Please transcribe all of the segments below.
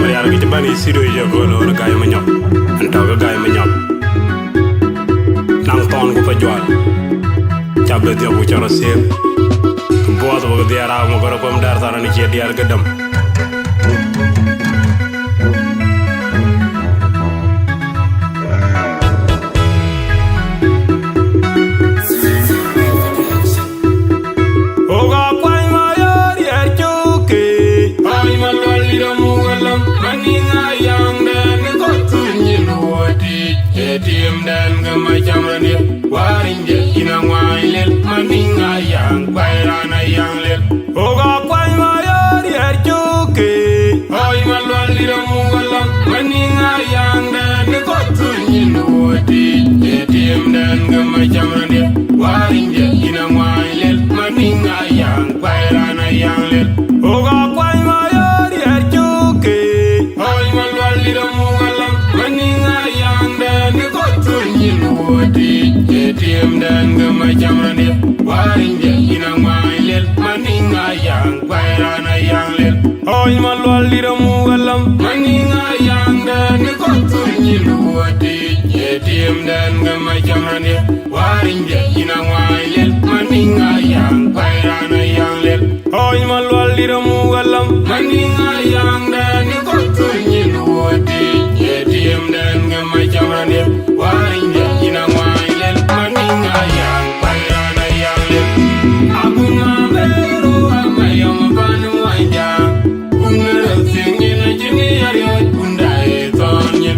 Mariar ki bani sido je ko no gaay ma ñop antaw ga gaay ma ñop nang ton ko fa jwal tabbe de bu ciara sel bo do ga diara mo ko ko ndar tarani ci diar ga dem Tim dan gamai camrani waring je ina wailel maninga yang bairana yang lel oga kwai mayar yer chuke oi malwal diramu galam maninga yang dan ko tunyin wodi tim dan gamai camrani waring je ina wailel maninga yang bairana yang lel oga kwai mayar yer chuke oi malwal diramu galam maninga yang dan Tim dan gemai camrani waring je ina mailel maninga yang bairana yang lel oi malwal diramu galam maninga yang dan ko tunyin wodi tim dan gemai camrani waring je ina mailel maninga yang bairana yang lel oi malwal diramu galam maninga yang dan ko tunyin wodi tim dan gemai camrani waring je ina mailel maninga yang bairana yang lel aku ngaberu Mayom Pan Mounyjang unere singin jini ario undai tonye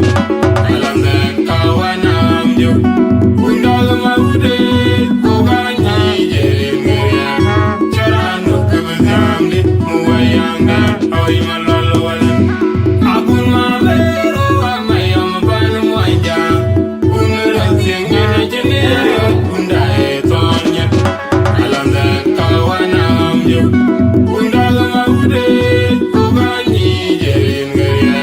alam dan kawanam jo undal maude koganyi jeringeya caranu kebezamdi muwayanga oi malolwalan aku ngaberu Mayom Pan Mounyjang unere singin jini ario undai tonye alam dan kawanam jo undal maude koganyi jeringeya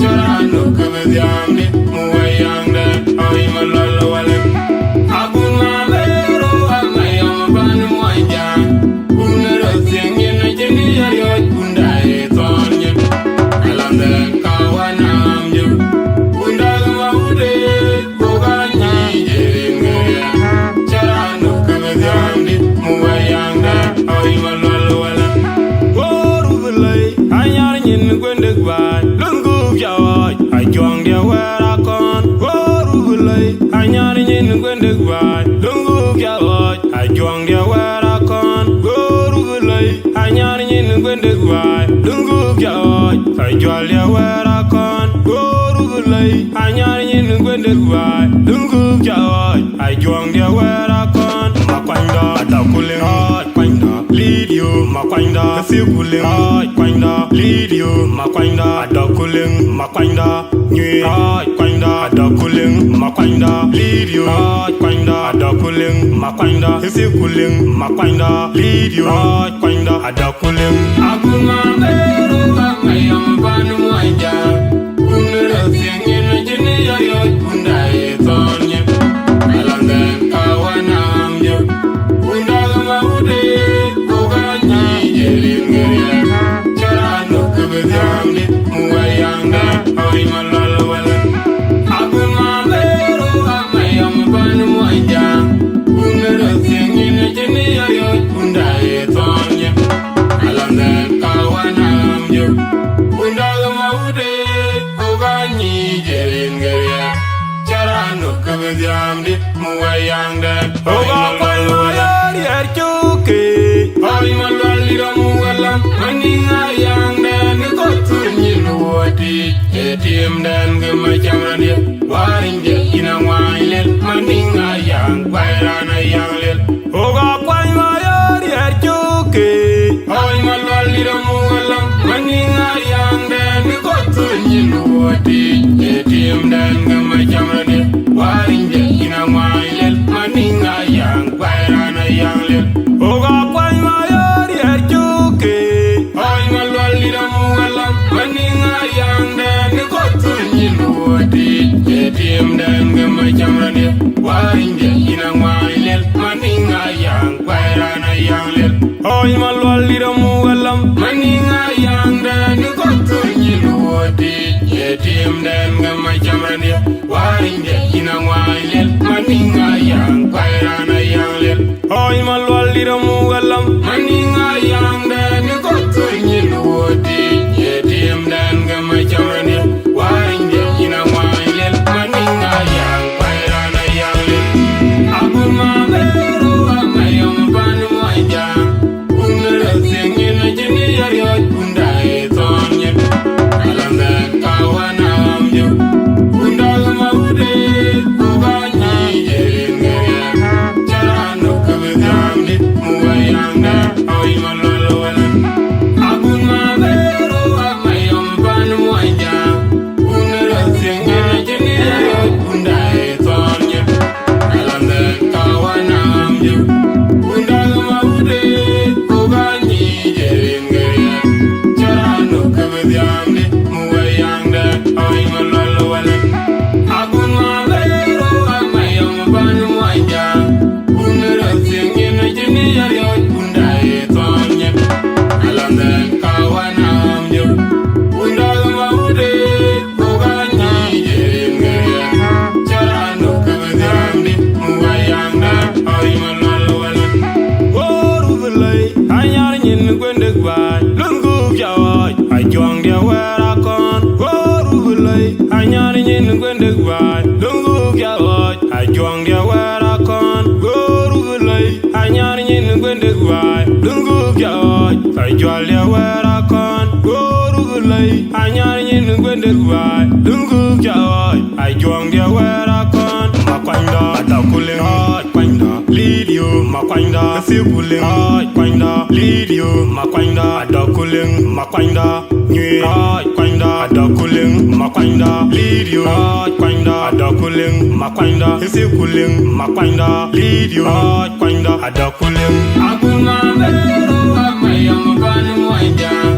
caranu kebezamdi muwayanga oi malolwalan aku ngaberu Mayom Pan Mounyjang unere singin jini ario undai tonye alam dan kawanam jo undal maude koganyi jeringeya caranu kebezamdi muwayanga oi malolwalan woru belai anyar nyin gwendeg bay lungu jawaj ajong dia werakon woru belai anyar nyin gwendeg bay lungu jawaj ajong dia werakon woru belai anyar nyin gwendeg bay lungu jawaj ajol dia werakon woru belai anyar nyin gwendeg bay lungu jawaj ajong dia werakon makwanda atakuling kwanda lead you makwanda sikuling kwanda lead you makwanda atakuling makwanda nyi kwanda atakuling makwanda lead you kwanda atakuling makwanda sikuling makwanda lead you kwanda atakuling aku ngaberu Mayom Pan Mounyjang unere singin jini ario undai tonye alam dan kawanam jo undal maude koganyi jeringeya caranu kebezamdi muwayanga oi malolwalan aku ngaberu Mayom Pan Mounyjang unere singin jini ario undai tonye alam dan kawanam jo undal maude koganyi jeringeya caranu kebezamdi muwayanga oga kwai mayar yer chuke oi malwal diramu galam maninga yang dan ko tunyin wodi tim dan gemai camrani waring je ina wailel maninga yang bairana yang lel oga kwai mayar yer chuke oi malwal diramu galam maninga yang dan ko tunyin wodi tim dan gemai camrani waring je ina wailel maninga yang bairana yang lel oga kwai mayar yer chuke oi malwal diramu galam maninga yang dan ko tunyin wodi tim dan gemai camrani waring je ina wailel maninga yang bairana yang lel oi malwal diramu galam maninga yang dan ko tunyin wodi maninga yang pairana yang lel. Oi malwal dira mugalam maninga yang dan ko tunyin wodi yedim dan gama jamani warin de ina mailel maninga yang pairana yang lel. Abun mabero Mayom Pan Mounyjang unra sengina jini yariot undai tonye alanda kawanam jo undal maude kugani yerengeria charano kabedamde muwayanga oi malololan abun mabero Mayom Pan Mounyjang unra sengina jini yariot undai tonye alanda kawanam jo undal maude kugani yerengeria charano kabedamde muwayanga oi malololan abun mabero Mayom Pan Mounyjang unra sengina jini yariot undai tonye alanda kawanam jo undal maude kugani yerengeria charano kabedamde muwayanga oi malololan gorubulay anyar nyin gwende gwai lungu jawai ajong dia werakon gorubulay anyar nyin gwende gwai lungu jawai ajong dia werakon gorubulay anyar nyin gwende gwai lungu jawai ajong dia werakon gorubulay anyar nyin gwende gwai lungu jawai ajong dia werakon makwanda atakuling hot kwanda lidio makwanda sikuling hot kwanda lidio makwanda atakuling makwanda nywe hot kwanda atakuling makwanda lidio hot kwanda atakuling makwanda sikuling makwanda lidio hot kwanda atakuling abun mabero Mayom Pan Mounyjang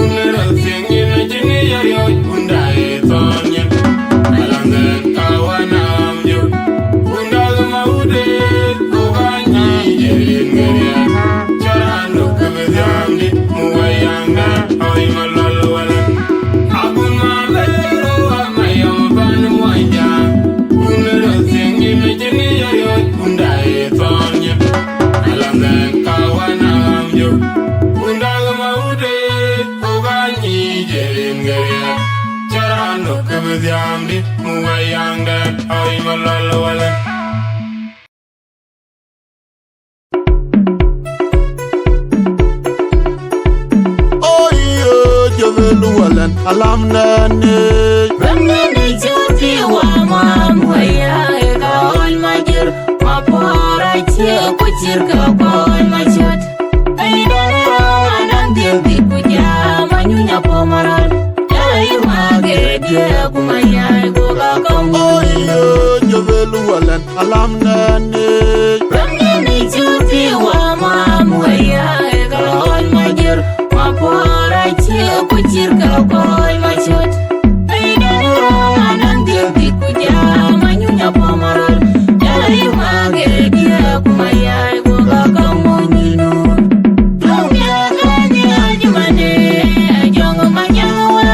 unra sengina jini yariot undai tonye alanda kawanam jo undal maude kugani yerengeria charano kabedamde muwayanga oi malololan abun mabero Mayom Pan Mounyjang unra sengina jini yariot undai tonye alanda kawanam jo undal maude kugani yerengeria charano kabedamde muwayanga oi malololan Luwalan alam nane Ramnene joti wa mamwaya Kaol majir Mapora che kuchir kaol machot Aidara anang dildi kuja Manyunya pomaral Yai magede kumayai Goga kamu Luwalan alam nane Ramnene joti wa mamwaya Kaol majir Mapora che kuchir kaol machot Aidara anang dildi kuja Manyunya pomaral Yai magede kumayai Goga kamu ninu Lumya kanya jumane Jongo manyawa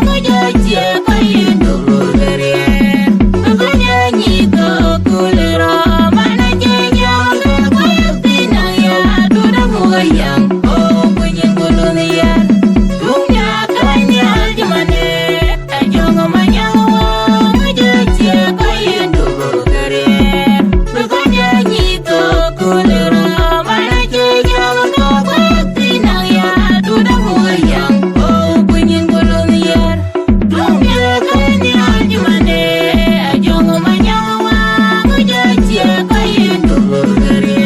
Ngujaje kayindu gere Kanya nyiko kulera Mana jenya Kuyaktina ya Duda mugayang Oh kunyin gulun ya Lumya kanya jumane Jongo manyawa Ngujaje kayindu gere Kanya nyiko kulera Mana jenya Kuyaktina ya Duda mugayang Oh kunyin gulun ya Lumya kanya jumane Jongo manyawa Ngujaje kayindu gere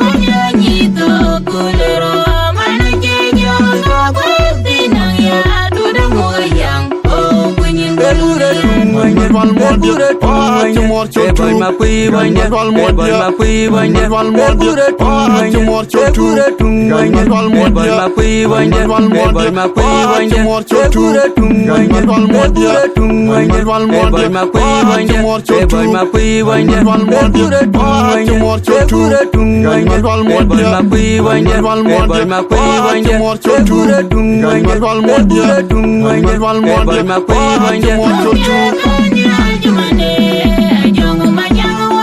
Kanya nyiko kulera Mana jenya Kuyaktina ya Duda mugayang Oh kunyin gulun ya Kanya jumane Jongo manyawa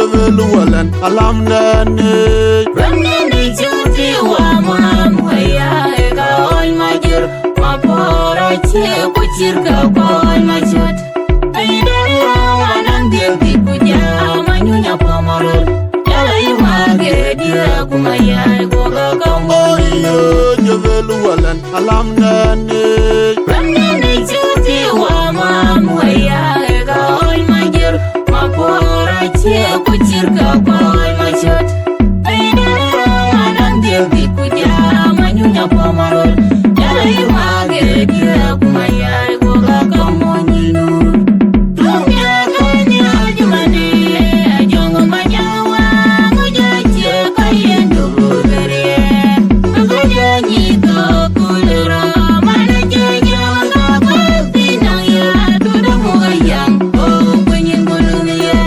jebelu walan alam nane Ramnene juti wa mamuya ega ol majir mapora che kuchir ka kol machot aidera wanang dilti kuja manyunya pamarul yala image dia kumaya goga kamu Oyo jebelu walan alam nane Ramnene juti wa mamuya ega ol majir mapora che kuchir ka kol machot aidera wanang dilti kuja manyunya pamarul yala image dia kumaya goga kamu nyinu Tumya kanya jumane ajongo manyawa mujache kayendu bugere Kaja nyito kulera mana jeja wangabaktina ya Tuda mugayang o kunyin gulunya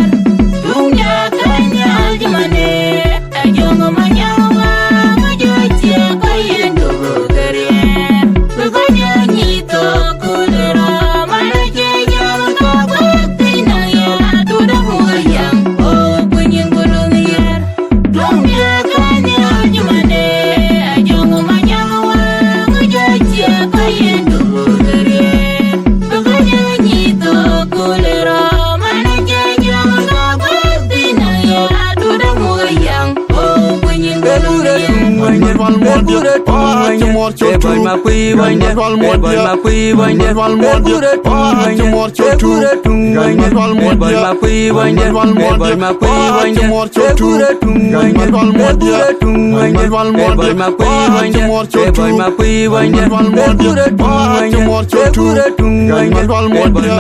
Tumya kanya jumane ajongo manyawa mujache kayendu bugere Kaja nyito kulera mana jeja wangabaktina ya Tuda mugayang o kunyin gulunya Tumya kanya jumane ajongo manyawa mujache kayendu bugere Kaja nyito kulera mana jeja wangabaktina ya Tuda mugayang o kunyin gulunya Nirwal mondia Pachimor chotu Nirwal mondia Nirwal mondia Pachimor chotu Nirwal mondia Nirwal mondia Pachimor chotu Nirwal mondia Nirwal mondia Pachimor chotu Nirwal mondia Pachimor chotu Nirwal mondia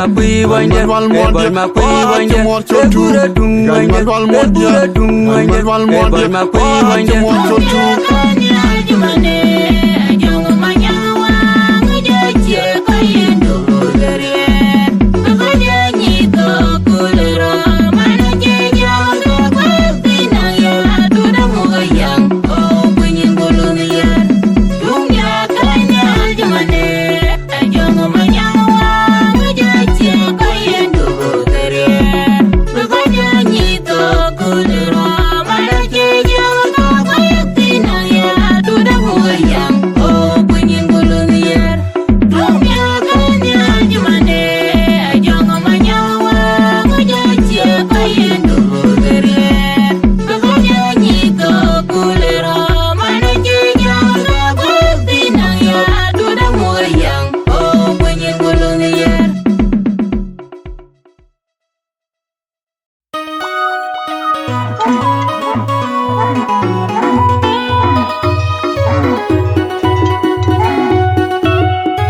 Nirwal mondia Pachimor chotu Nirwal mondia Nirwal mondia Pachimor chotu Kanya jumane ajongo manyawa mujache kayendu bugere Kaja nyito kulera mana jeja wangabaktina ya Tuda mugayang o kunyin gulunya Tumya kanya jumane ajongo manyawa mujache kayendu bugere Kaja nyito kulera mana jeja wangabaktina ya Tuda mugayang o kunyin gulunya Tumya kanya jumane ajongo manyawa mujache kayendu bugere Kaja nyito kulera mana jeja wangabaktina ya Tuda mugayang o kunyin gulunya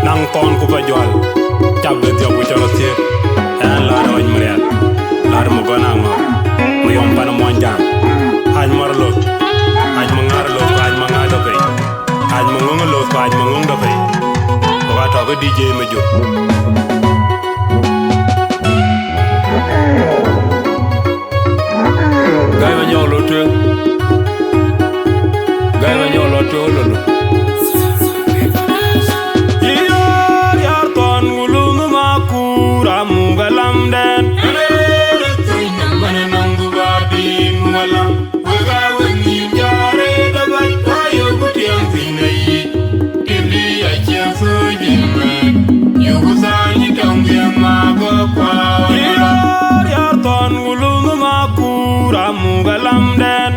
Nang ton ku pajual Cap de diop ku charo sir En la Aweriar Mariar Laat Magot Angok Mayom Pan Mounyjang Aj mar Loth Aj mangar Loth Aj mangar dapay Aj mangong Loth Aj mangong dapay Oka toke DJ majuk Gai manyaw Loth Gai manyaw Loth lolo Yar ton gulung makura mugalam den Yar ton gulung makura mugalam den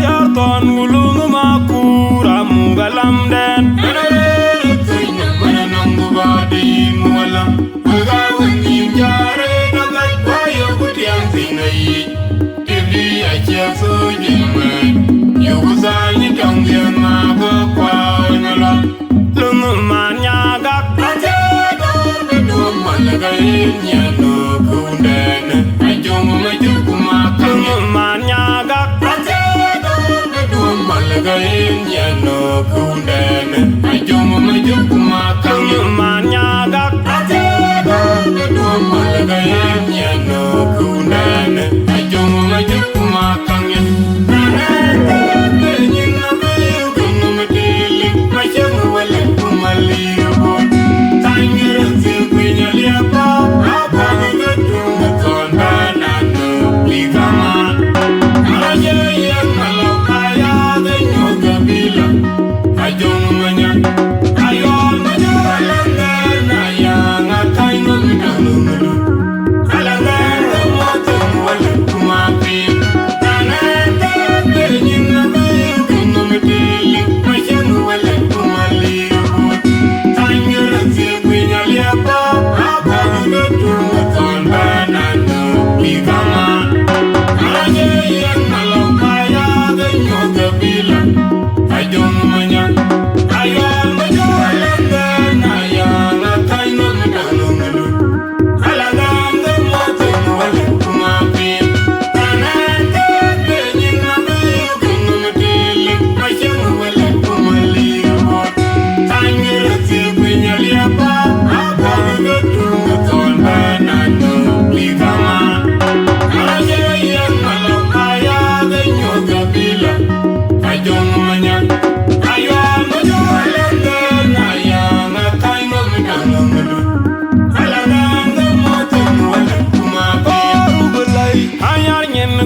Yar ton gulung makura mugalam den Lung man nyagak Lung man nyagak Malagay,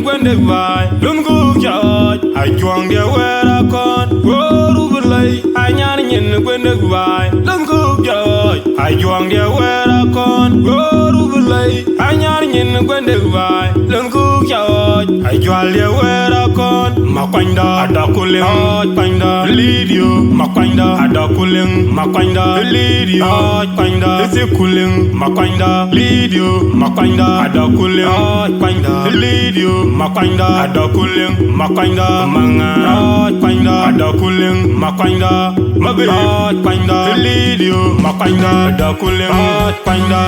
gwende vai lungu joj ai juang dia wera kon woru belai anyar nyen gwende vai lungu joj ai juang dia wera kon woru belai anyar nyen gwende vai lungu joj ai jual dia wera kon makwanda adakuling kwanda lidio makwanda adakuling makwanda lidio kwanda sikuling makwanda lidio makwanda adakuling kwanda lidio makwanda adakuling makwanda mangar kwanda adakuling makwanda mabe kwanda lidio makwanda adakuling kwanda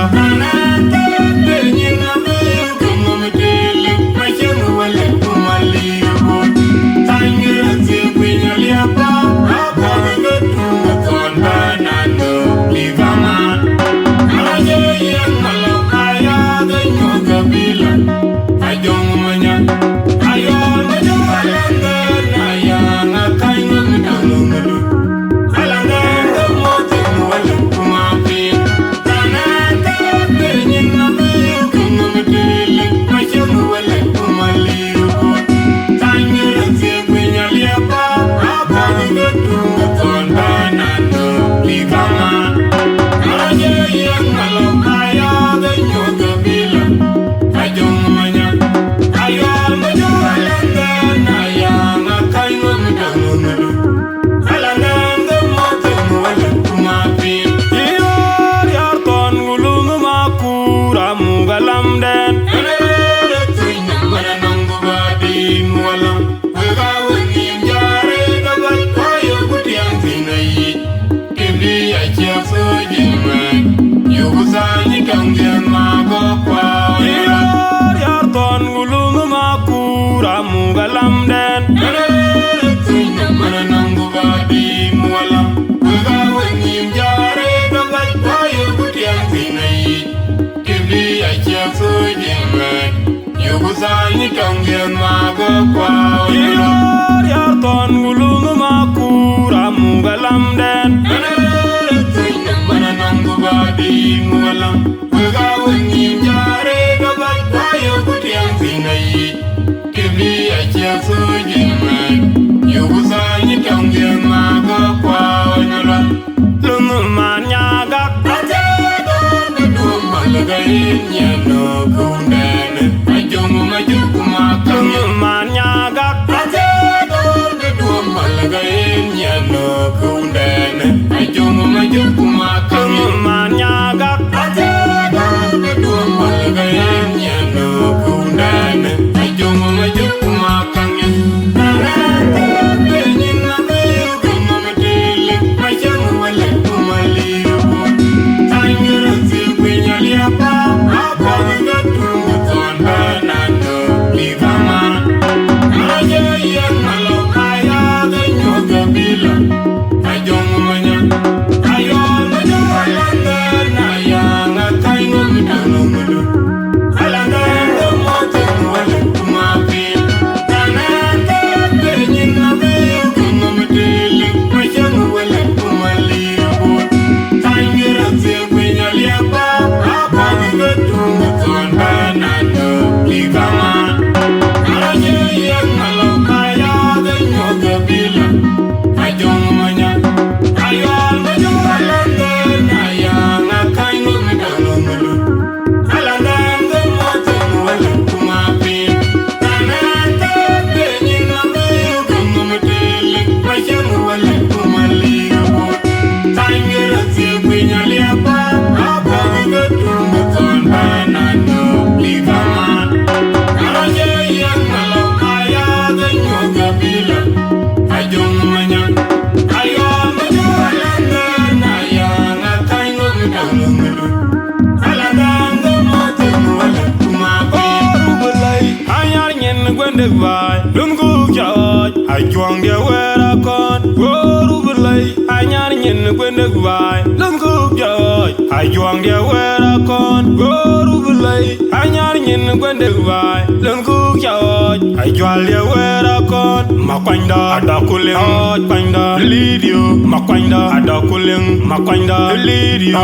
I jwal ya wera kon makwanda adakuling kwanda lidio makwanda adakuling makwanda lidio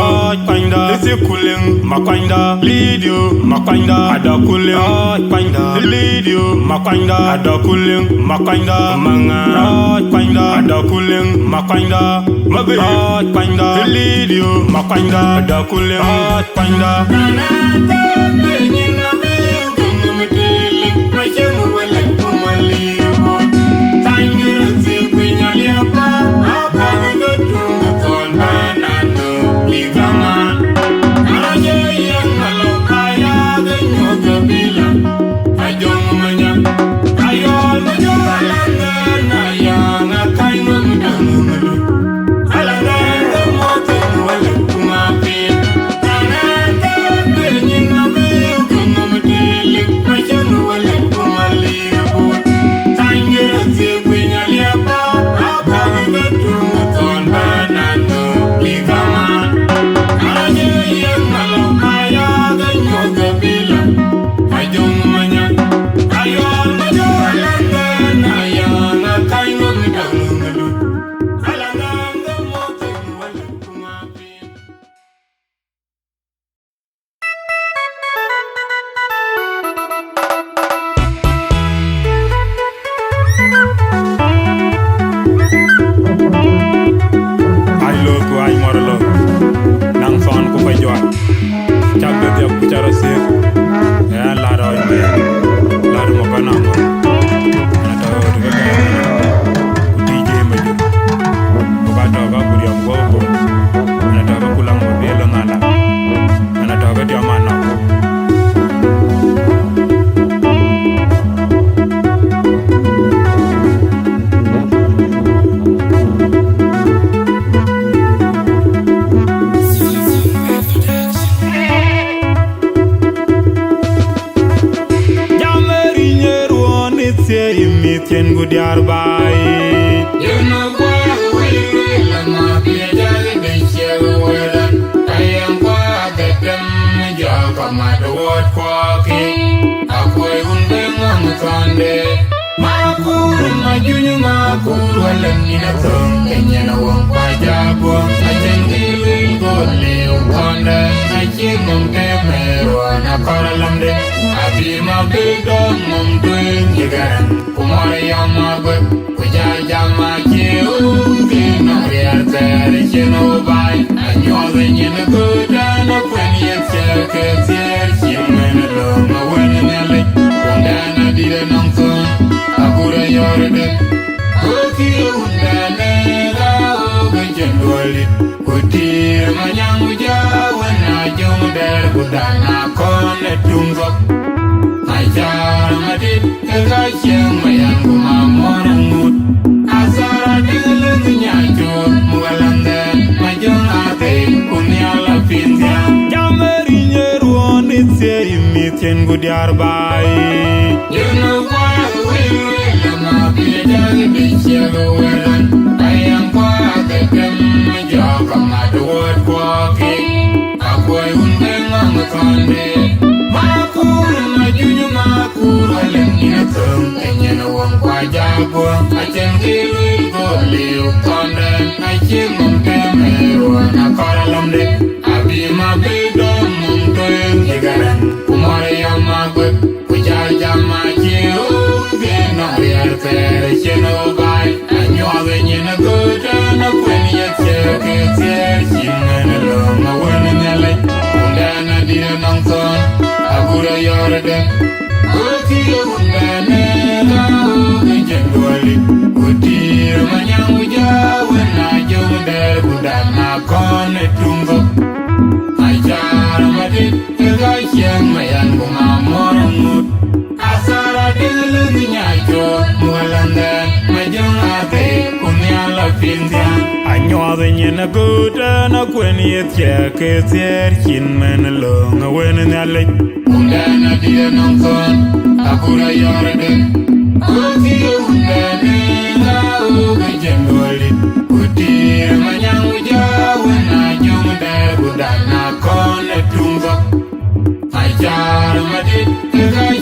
kwanda isikuling makwanda lidio makwanda adakuling kwanda lidio makwanda adakuling makwanda mangar kwanda adakuling makwanda mabe kwanda lidio makwanda adakuling kwanda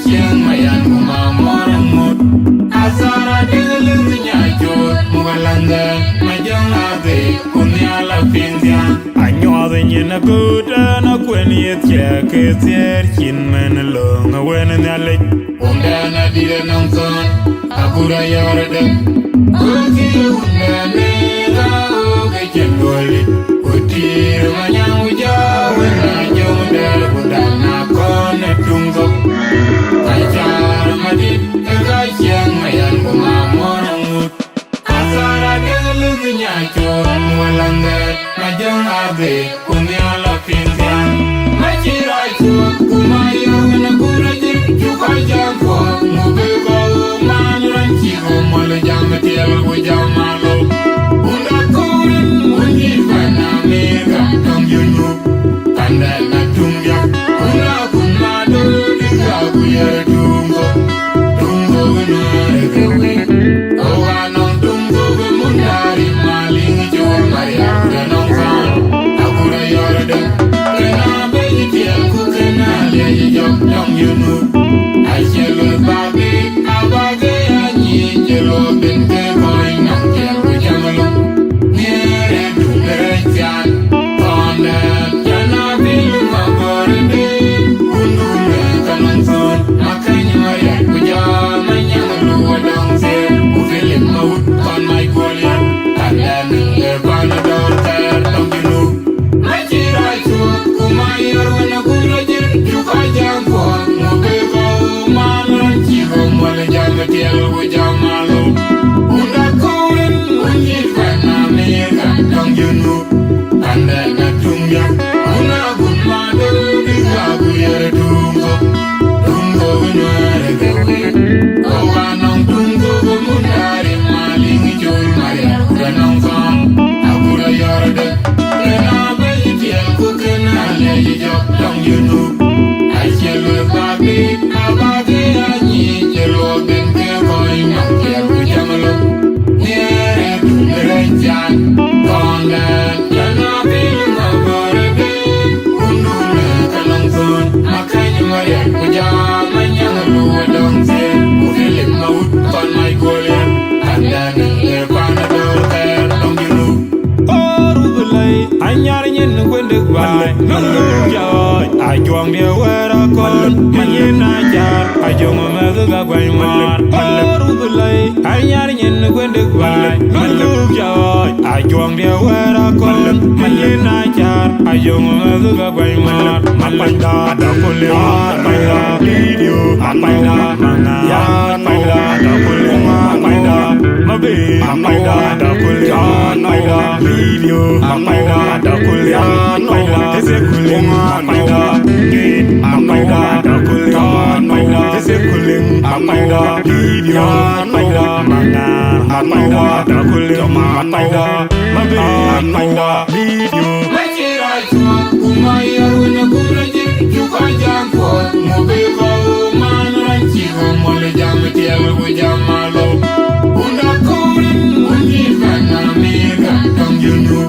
Jieng mayan kuma morangut a good and a queen yet check it there chin men along a when in the lake. Undana didn't know son, a good a yard. Okay, Undana, okay, can go it. Uti, my young job, when I joined there, Undana con a tungo. I jar my dip, and I young my young woman. Asara look at you, Mualanga, my young Abe, Kunyala Pintian. My chira, Kumayo, and a good you call jump for Mubego, Man, and Chico, Molayam, with Yamalo. Unda Korin, Mundi, Vanamega, come you know, and then a Tunga, Una Kumado, the Gabuya Tungo, Tungo, no, way. Oh, I know Tungo, Mundari, Maling, Joe, Maria, and on Fan, Abura Yorda, Kena, Baby, Kukena, young, you know. I shall look back, Abage, Yellow, then going up here with Yamalo. Near to the Jan, on that, Jana, Bill, Magor, Undu, Kanan, Makanya, Maria, Kuja, Manyamalu, down there, who fill him out on my Goliath, and then the Panadol, don't you know? My Chira, Kumayo, and a good you call jump for Mubego, Man, Chico, Molayam, with Yamalo. Unda Korin, Mundi, Vanamega, don't you know? And then a Tunga, Una Gumado, the Gabuya Tungo, Tungo, no, oh, I know Tungo, Mundari, Maling, Joe, Maria, Kuranong Fan, Abura Yorda, Kena, Baby, Kukena, Lady Job, don't you know? I shall look back, Abage, Yellow, then going up here with Yamalo. Near to the right Jan, on that, Jana, Bill, Magor, Undu, Kanan, Makanya, Maria, Kuja, Manyamalu, down there, who fill him out on my Goliath, and then the Panadol, don't you know? Oh, Rubelay, I'm yaring when the guy, no joy, I join the Aweriar County, I jar, I join a mother, oh, Rubelay, I'm yaring when the guy, no joy, I join the Aweriar County, I jar, I join a mother, Malanda, the Pulima, Maida, Lidio, Maida, Mangar, Maida, the Pulima, Maida, Mabe, Maida, the Pulima, Maida, Lidio, Maida, the Pulima, Maida, Ezekulima, Maida, Gate, Maida, the Pulima, Maida, Ezekulima, Maida, Lidio, Maida, Mangar, Maida, the Pulima, Maida, Mabe, Maida, Lidio. Kumayo, and a good you call jump for Mubego, Man, and Chico, Molayam, with Yamalo. Unda Korin, Mundi, Vanamega, come you know,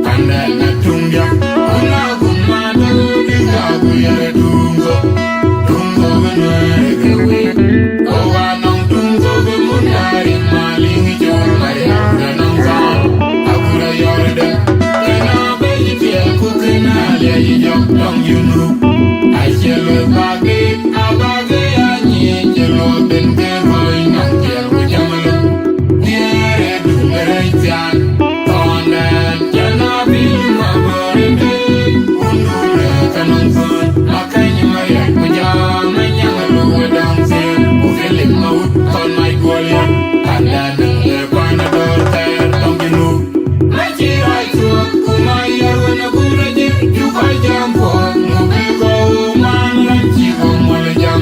and then a Tunga, Una Gumado, the Gabuya Tungo, Tungo, way. Oh, I know Tungo, Mundari, Maling, Joe, Maria, and on Fan, Abura Yorda, Kena, Baby, Kukena, Lady Job, don't you know? I shall look back, Abage, Yellow, then going up here with Yamalo. Near to the right Jan, on that, Jana, Bill, Magor, Undu, Kanan, Makanya, Maria, Kuja, Manyamalu, down there, who fill him out on my Goliath, and then the Panadol, don't you know? My Chira, Kumayo, and a good you call jump for Mubego, Man, and Chico, Molayam,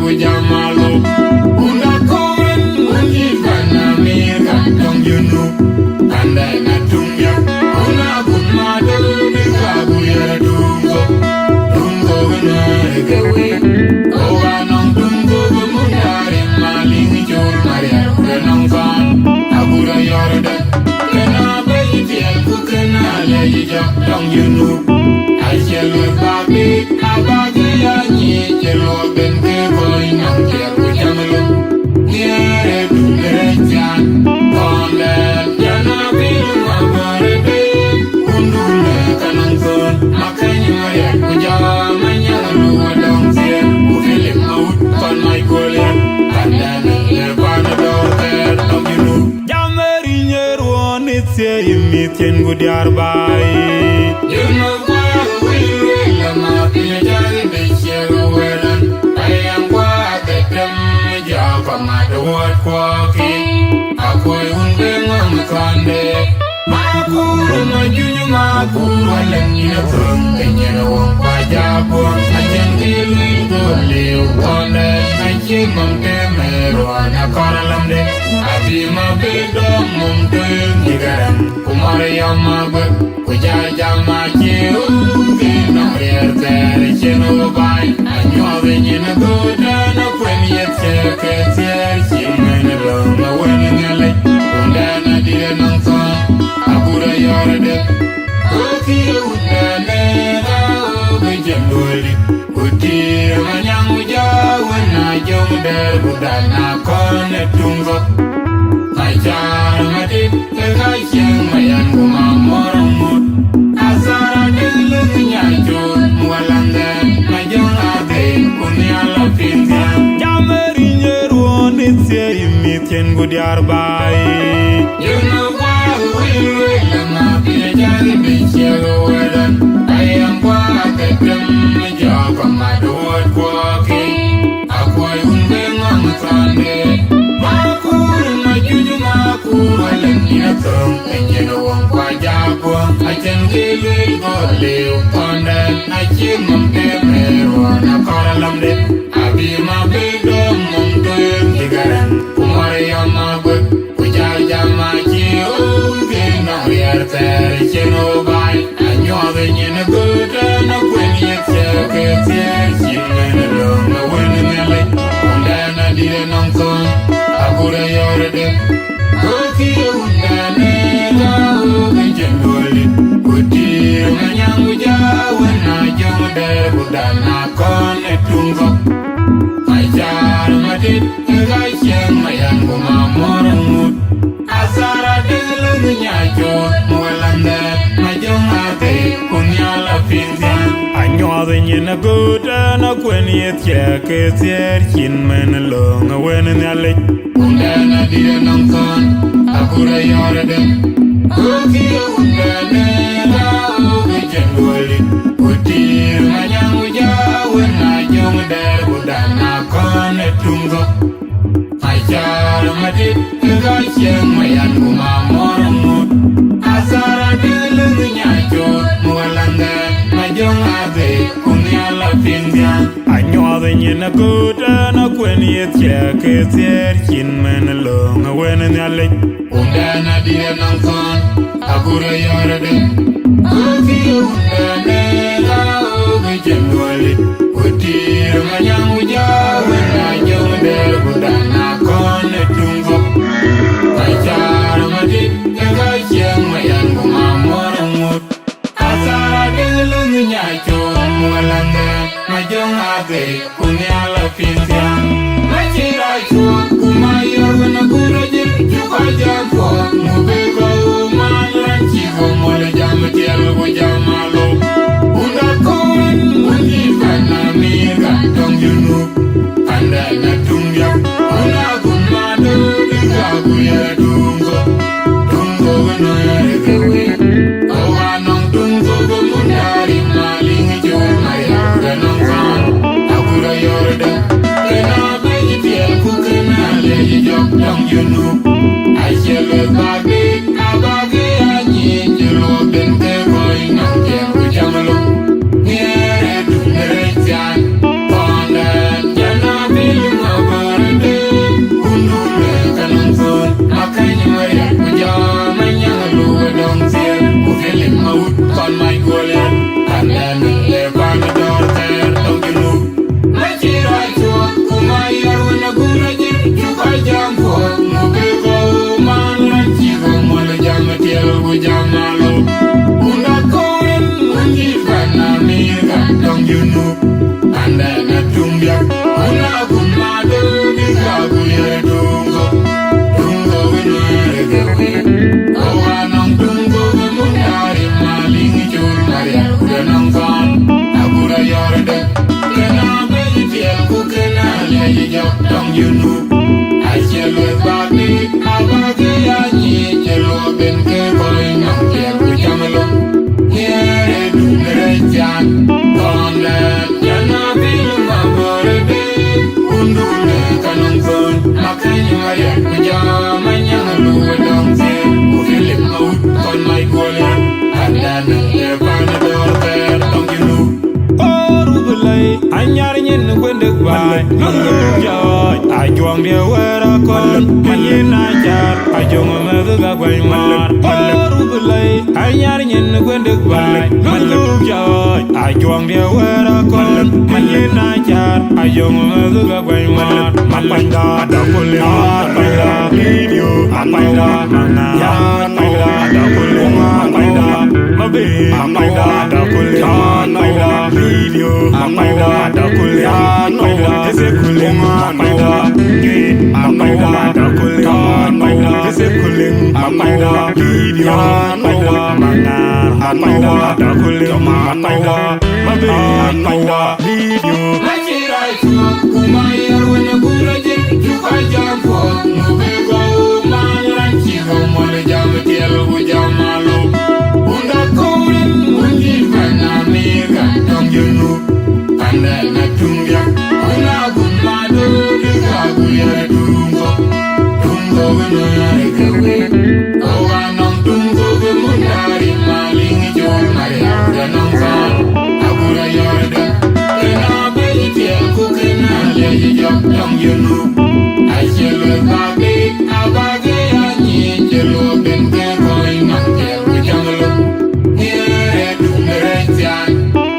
with Yamalo. Unda gudiar bai You know why we will not be a jolly bitch, I am what the dumb job of my word walking. I couldn't bring on the Sunday. My cool, my junior, my cool, and you know, and you know, my job, I can kill you to live on that. I keep on them, on a column. I be my big dog, mum, doing you got him. Mayom Magok Payam, my Jieng, no real there, she no buy. And you're in a good and a penny at Check, she made alone, no winning a lake. And then I didn't know. Abura yorede, oki unene na ojendoli. Uti manyangu jawe na jomder budana kone tungo. Maichar madit kekaisyeng mayan kumamoromut. Asara diluk nyajut mualanden majong ade kunyala pintian. Jamerinye ruon itse imityen gudiar bai You know why we will not be a jolly bitch, I am what the dumb job of my door walking. I couldn't bring on the Sunday. My cool, my junior, my cool, and you know, and you know, quite job. I can kill it, go live on that. I keep on them, on a column. I be my big dog, mum, doing the garden. Mayom Pan Mounyjang, my Jieng, no real there, she no buy. And you're the in a good and a when you check it, she made alone, no winning a lake. And then I didn't know, I could have already. Okay, and then I generally could dear my young Jaw when I young there would not connect to my child, my did, I young my young woman. Asara diluk nyajut mualande majong ate kunyala pintian. Anyother in a good and a quenny at Check, chin men along a win in the lake. Undana didn't know, I could have yorede. Okay, undana, generally, good dear, my young Jaw when I young there would not connect to my child, my did, Jieng, my young woman. Asara diluk nyajut mualande majong ate kunyala pintian. Anyother in a good and a quenny at Check, chin men along a win in the lake. Undana didn't know, I could have yorede. Okay, undana, generally, good dear, my young Jaw when I young there would not connect to my child, my did, Jieng, my young woman. Asara diluk nyajut mualande majong ate kunyala pintian. My chira kumayor na gurajin chukajako mubeko man chigo mole jam tiel go jamalo. Undakon undifana miga dong yunu anda na tungya. Unakun madu dikaguya dungo dungo no yarekewe. Owanong dungo gumundari maling jo maya ganong kan. Agura yorda kena bayi tiel kukena leji jok dong yunu. I shall bagi abagi anyi jero bente boy nang jero jamalo. Niere dunere jan pondan jana bilu mabarade undule kanong son makanya maya kujama nyangalu dong sir ufelim maut kon my golen andan le panador ter dong yunu. Machira chua kumayar wana gurajin chukajam po mubeko man chigo mole jam tiel go jamalo. Undakon undifana miga dong yunu anda na tumbia. Unakun madu dikaguya dungo dungo winere gewe. Owanong dungo gumundari maling jur maria kudanong kan. Agura yorede kena bayi tiel kukena leji jok dong yunu. I shall look back, abagi anyi jelo ben ke boy nong tiel Mariar Pajama Yangalu Dong Zin Philip Out on my Goliath and then the Panador there Dong you Oh Rubulay Anyarin Wendek by Mangok I joined the Aweriar County Mayom I joined Mother Guaymar Oh Rubulay Anyarin Wendek by Malou I joined the Aweriar County Mayom I joined Mother Guaymar Mapanda Dakulia Panda Video Apanda Mangar Panda Dakulia Panda Mabe Apanda Dakulia Panda Video Apanda Dakulia Panda Ezekulia Panda Yien Apanda Dakulia Panda Ezekulia Apanda Video Apanda Mangar Apanda Dakulia Panda Mabe Apanda Video Machirai Kumayar when a good you can jump for Mubego Man Chigo Molijam Jamalo Unda Korin Mundi Panamega Dong you and then a Tungia Una Gumado Aweriar Tungo Tungo Oh Anong Tungo Munari Maling Jol Maria Danong Fan Aweriar Young you know, I shall look back, I need you look and get going on there with Jungle. Here, do the right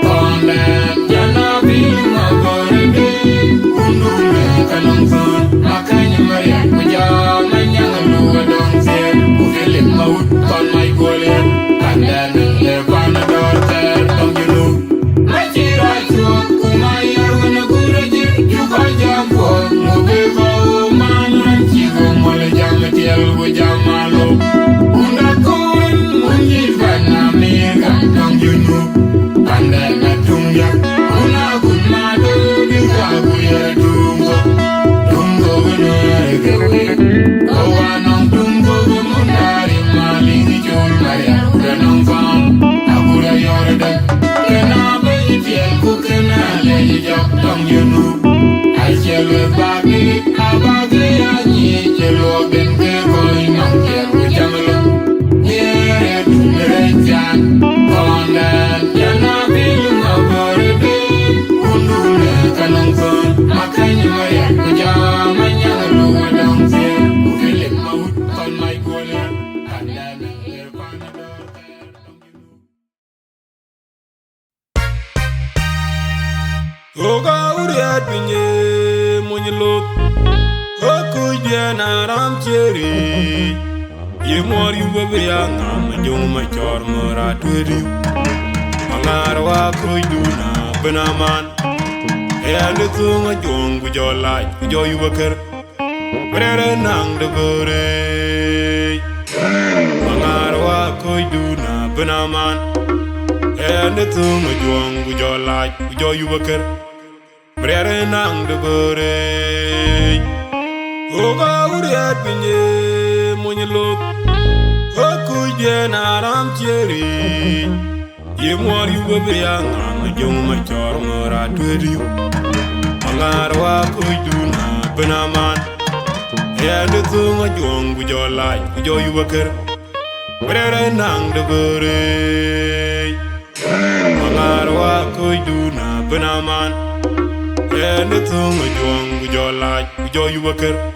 on that, Jana being a body, Undu, Canong Son, Makanya Mariar, Pajama, Yangalu, don't say, who feel it out on my Goliath, and then the Panador there, don't you know, my Chira, Kumayar, when a good you can jump for Mubego Man Chigo Molijam Jamalo Unda Korin Mundi Panamega Dong you know and then a Tunga Una Gumado Aweriar Tungo Tungo Oh Anong Tungo Munari Maling Jol Maria Danong Fan Aweriar Kena Beitiel Kukena Lay Dong you know I shall look back, I need you look and get going on here with Jamalo. Here, do the right hand, on that, Jana being a body, Undu, Canong Son, Makanya Mariar, Pajama, Yangalu, don't say, who feel it out on my Goliath, and then the Panador there, Aweriar Loth, Okuja na ram cheri. Ye more you be young, and you my charmer at you. Mangar wa Koiduna, Benaman, and the tongue a young with your light, with your worker. Better nang the gore. Mangar wa Koiduna, Benaman, and the tongue a young with your light, with your worker. Brere nang de gore Oga Aweriar Loth Okuja na ram cheri Ye more you be young and young my charmer at you Mangar wa Koiduna Benaman and the tongue a young with your light with your worker Brere nang de gore Mangar wa Koiduna Benaman and the tongue of young with your light, with your worker.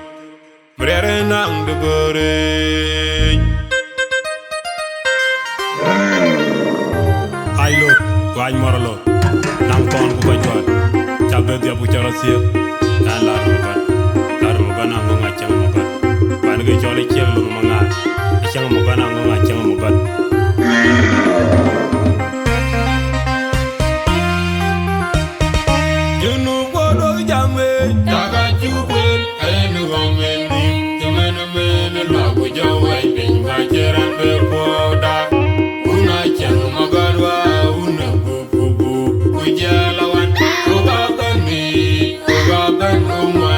Brere nang de gore. Hai Loth, Wai Moralo, Nang Pon Kubajuan, Chabet Yabuchara Sir, and Larmogan Ngong Makeer, Panagay Jolly Chiel Mangar, Changamogan Ngong Makeer.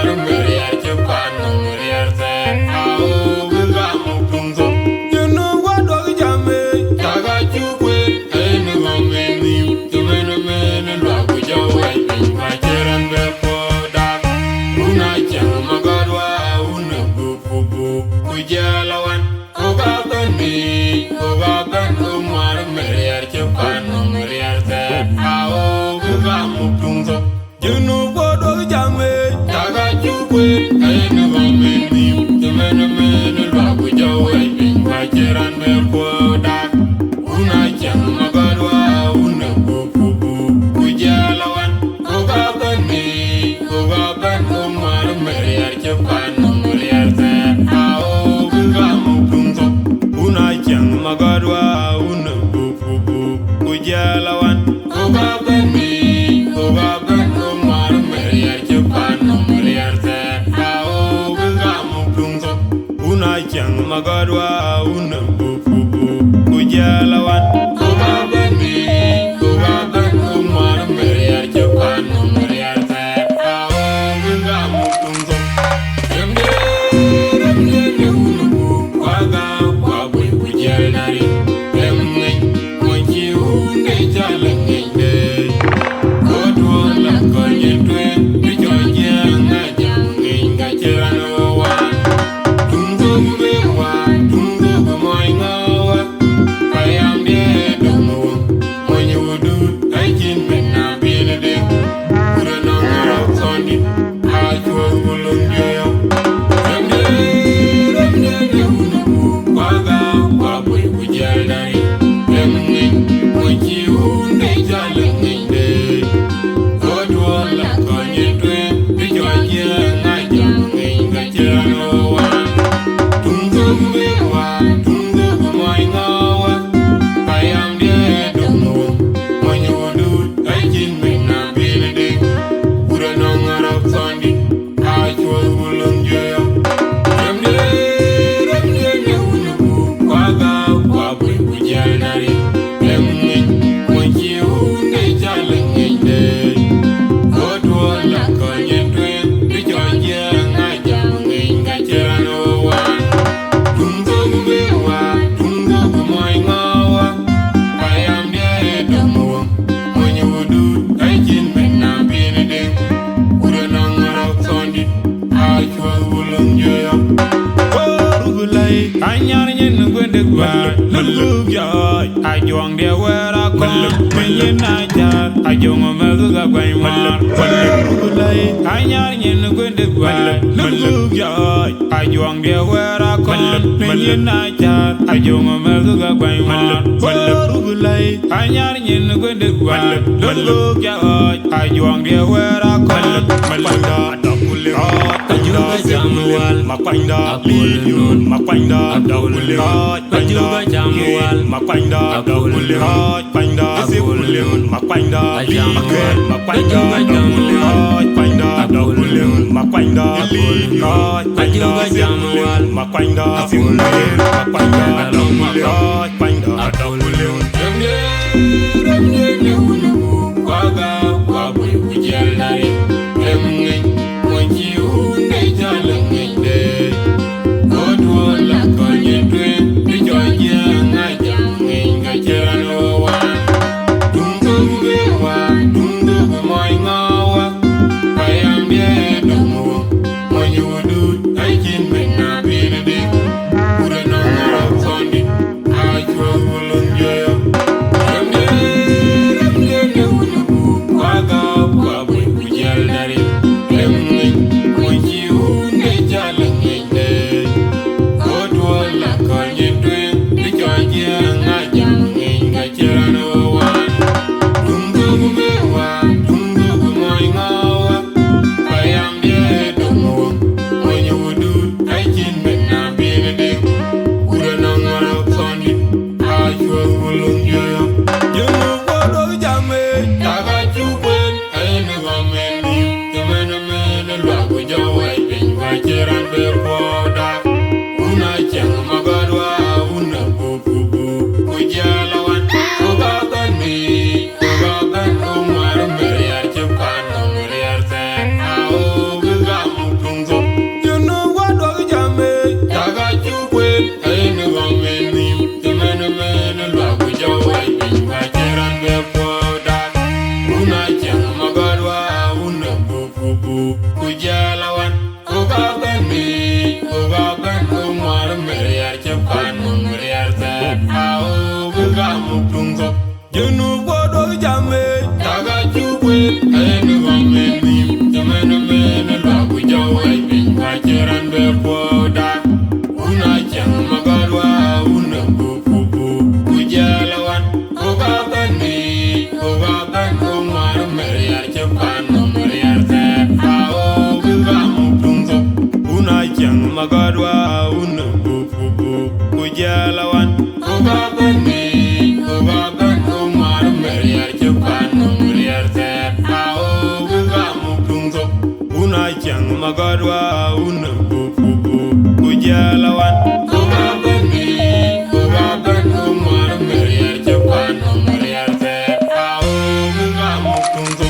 Una Ujalawan, Oga Bani, Oga Ban Omar Mariar Japan Mariar Ao Gamu Tungso, Junu Bodo Jame, Taga Jukwe, Ainu Bameni, the man Babu Jawai, Wajiran Melpoda, Una Jamagadwa, Una Bubu, Ujalawan, Oga Bani, Oga Ban Omar Mariar Japan Mariar Ao Gamu Tungso, Una Jamagadwa, Una Bubu, Ujalawan, Oga Bani, Oga Ban Omar Mariar Japan Mariar Ao Gamu Tungso, Una Jamagadwa, Una Bubu, Ujalawan, Oga Bani, Oga Ban Omar Mariar Japan Mariar Ao Gamu Tungso, Remde Unu Waga Wabu Ujalari, Remne Mochi Unde Jalangende, Godwala Konyetwe, Bijoja Najang Gachirano Wan, Tungo Mewa, Tungo Moingawa, Payam de Domo, when you would do, I can be not be in a day, put a number of Sunday, I was Bulunga. Waga Wabu Ujalari, Remne Mochi Unde Jalangende, Godwala Konyetwe, Bijoja Najang Gachirano Wan, Tungo Mewa, Tungo Moingawa, Payam de Domo, when you would do, I can be not be in a day, put a number of Sunday, I was Bulunga. Waga Wabu Ujalari, Remne Mochi Unde Jalangende, Godwala Konyetwe, Bijoja Najang Gachirano Wan, Tungo Mewa, Tungo Moingawa, Payam de Domo, when you would do, I can be not be in a day, put a number of Sunday, I was Bulunga. Anyar nyen gwende gwa Malou joy Ajong de wera kon Menye na jar Ajong mezu ga gwany mar Anyar nyen gwende gwa Malou joy Ajong de wera kon Menye na jar Ajong mezu ga gwany mar Anyar nyen gwende gwa Malou joy Ajong de wera kon Malou Ajuga jamual Makwanda Liyun Makwanda Daulun Ajuga jamual Makwanda Daulun Makwanda Daulun Makwanda Liyun Makwanda Daulun Makwanda Daulun Makwanda Liyun Ajuga jamual Makwanda Daulun Makwanda Daulun Daulun Remne Unu Waga Wabu Ujalari Remne Mochi Unde Jalangende, Godwala Konyetwe, Bijoja Najang Gachirano Wan, Tungo Mewa, Tungo Moingawa, Payam de Domo, when you would do, I can be not be in a day, put a number of Sunday, I magadwa unu bubu kujalawan Ogabani Ogaban Omar Mariar Japan Mariar Ter Ao Gamukungo Una Jieng magadwa unu bubu kujalawan Ogabani Ogaban Omar Mariar Japan Mariar Ter Ao Gamukungo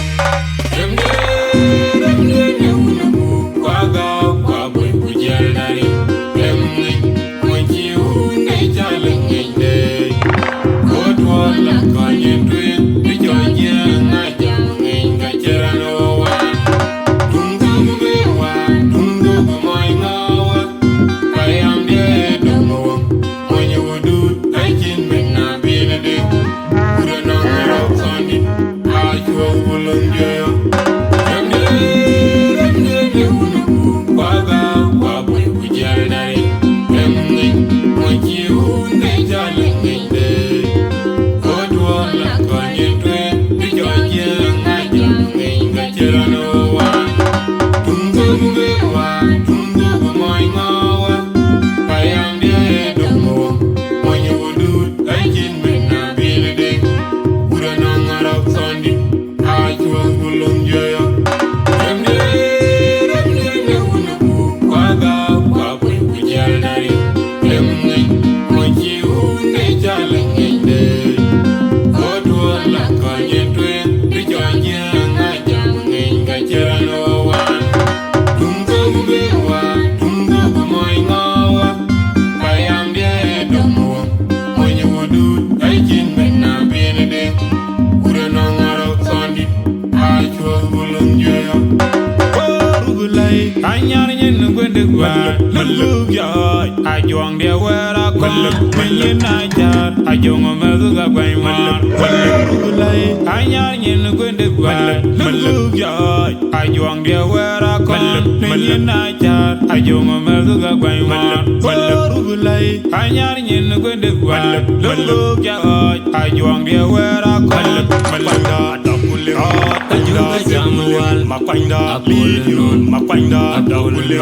Malou yai, ajuang dia wera kon, menyin ajar, ajong mezuga guaimar. Malou lay, anyar nyin gwende gua. Malou yai, ajuang dia wera kon, menyin ajar, ajong mezuga guaimar. Malou lay, anyar nyin gwende gua. Malou yai, ajuang dia wera kon, Malanda dakule, Malanda jamual, Makanda liyun, Makanda dakule.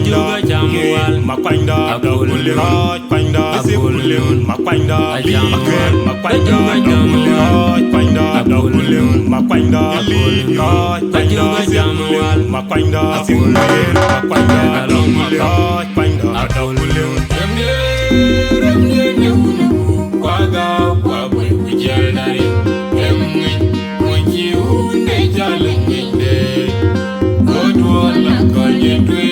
Juga jamual Makanda Dauliraj Panda Sipuliun Makanda Jamual Makanda Dauliraj Panda Dauliraj Makanda Dauliraj Panda Jamual Makanda Sipuliun Makanda Dauliraj Panda Dauliraj Remye Kwaga Kwabwe Kujalari Remye Mwenji Hunde Jalengende Godwala Kanyetwe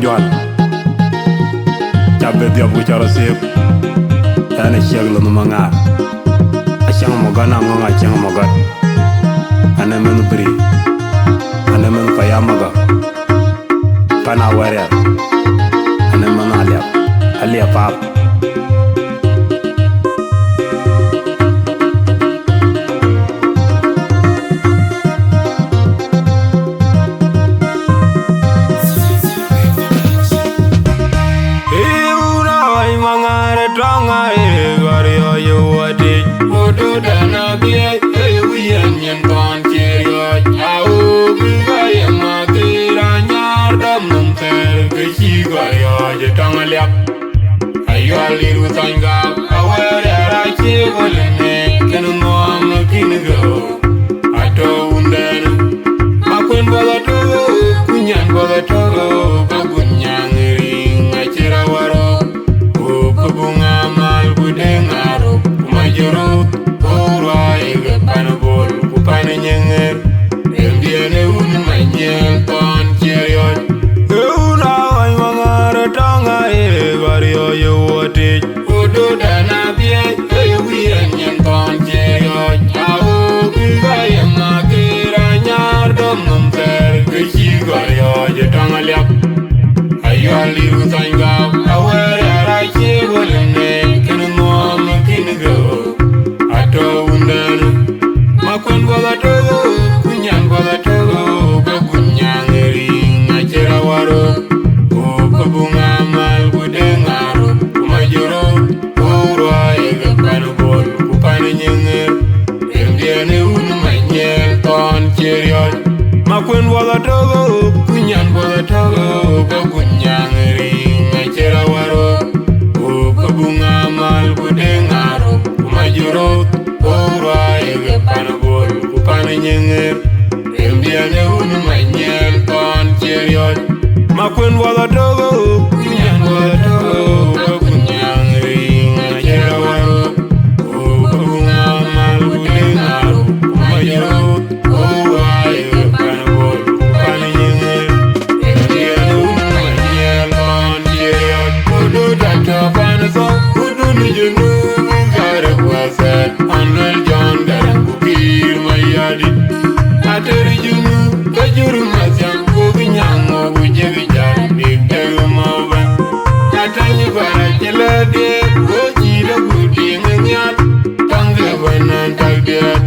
Jual, cabe dia bicara sip, dan Achiek lalu Mangar, Achiek Mogan Angok Achiek Mogan, ane menu Biri, ane menu Payam Magok, pan Aweriar, ane menu Alia Pap. Liru tanga, Aweriar Achiek walene, Ngong Makeer, Ato undenu, Makwen bala to, Kunyan bala to. Nyali Rutanga, Aweriar Achiek Wolene, Kenmom Kinigo, Ato Undan, Makon Bolatogo, Kunyan Bolatogo, Bagunyang Ring, Acherawaro, Kabunga Mal Budengaro, Kumajoro, Uroi, Panabol, Kupaninger, Indian Unmaniel, Ton Cheriot, Makon Bolatogo, Kunyan Bolatogo, Bagunyang Ring, Acherawaro, Kabunga Mal Budengaro, Kumajoro, Uroi, Panabol, Kupaninger, Indian Unmaniel, Ton Cheriot. Makwen wala togo, kunyan wala togo, kunyang ring acherawaro, kubunga maludengaro, kumayaro, kuwai panabol, kupaninyenge, ndiano umanyel konjeriot, kudu data panaso, kudu nijunu, gare kwasat, anwel John garang kukir mayadi, ateri junu, kajuru masyam, kubinyang bujegi jan, big dego moba, atanyi bara jelade, kojira kuding nyat, tangge banan tagdiat,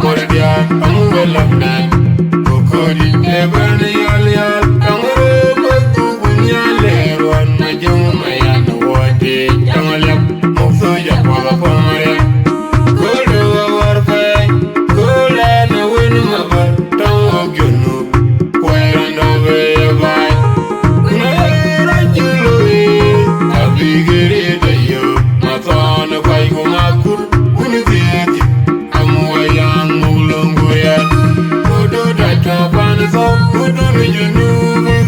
mordiat, amuwelapnan, kukodi leban yal, tangre batu bunyale, ruan majung mayan wate, tangalap, mukso japala pamare, kodo warfay, kola na wenu mabar, tango gyunu, kwairanda veyabay, kunayera juloi, abigere dayo, matana kwai kumakur, unizeti, amuwayang mulunguyat, kudu data panaso, kudu nijunu,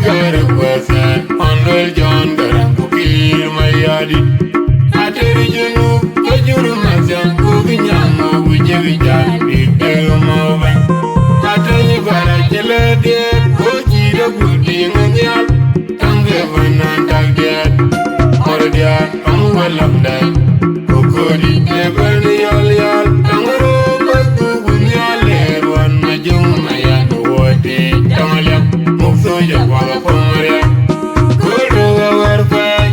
gare kwasan, anwel John garang kukir mayadi, ateri junu, kajuru masyam, kubinyang bujegi jan, big dego moba, atanyi bara jelade, kojira kuding nyat, tangge banan tagdiat, mordiat, amuwelapnan, kukodi leban yal, tangro batu bunyale, ruan majung mayan wote, tangalap, mukso japala pamare, kodo warfay,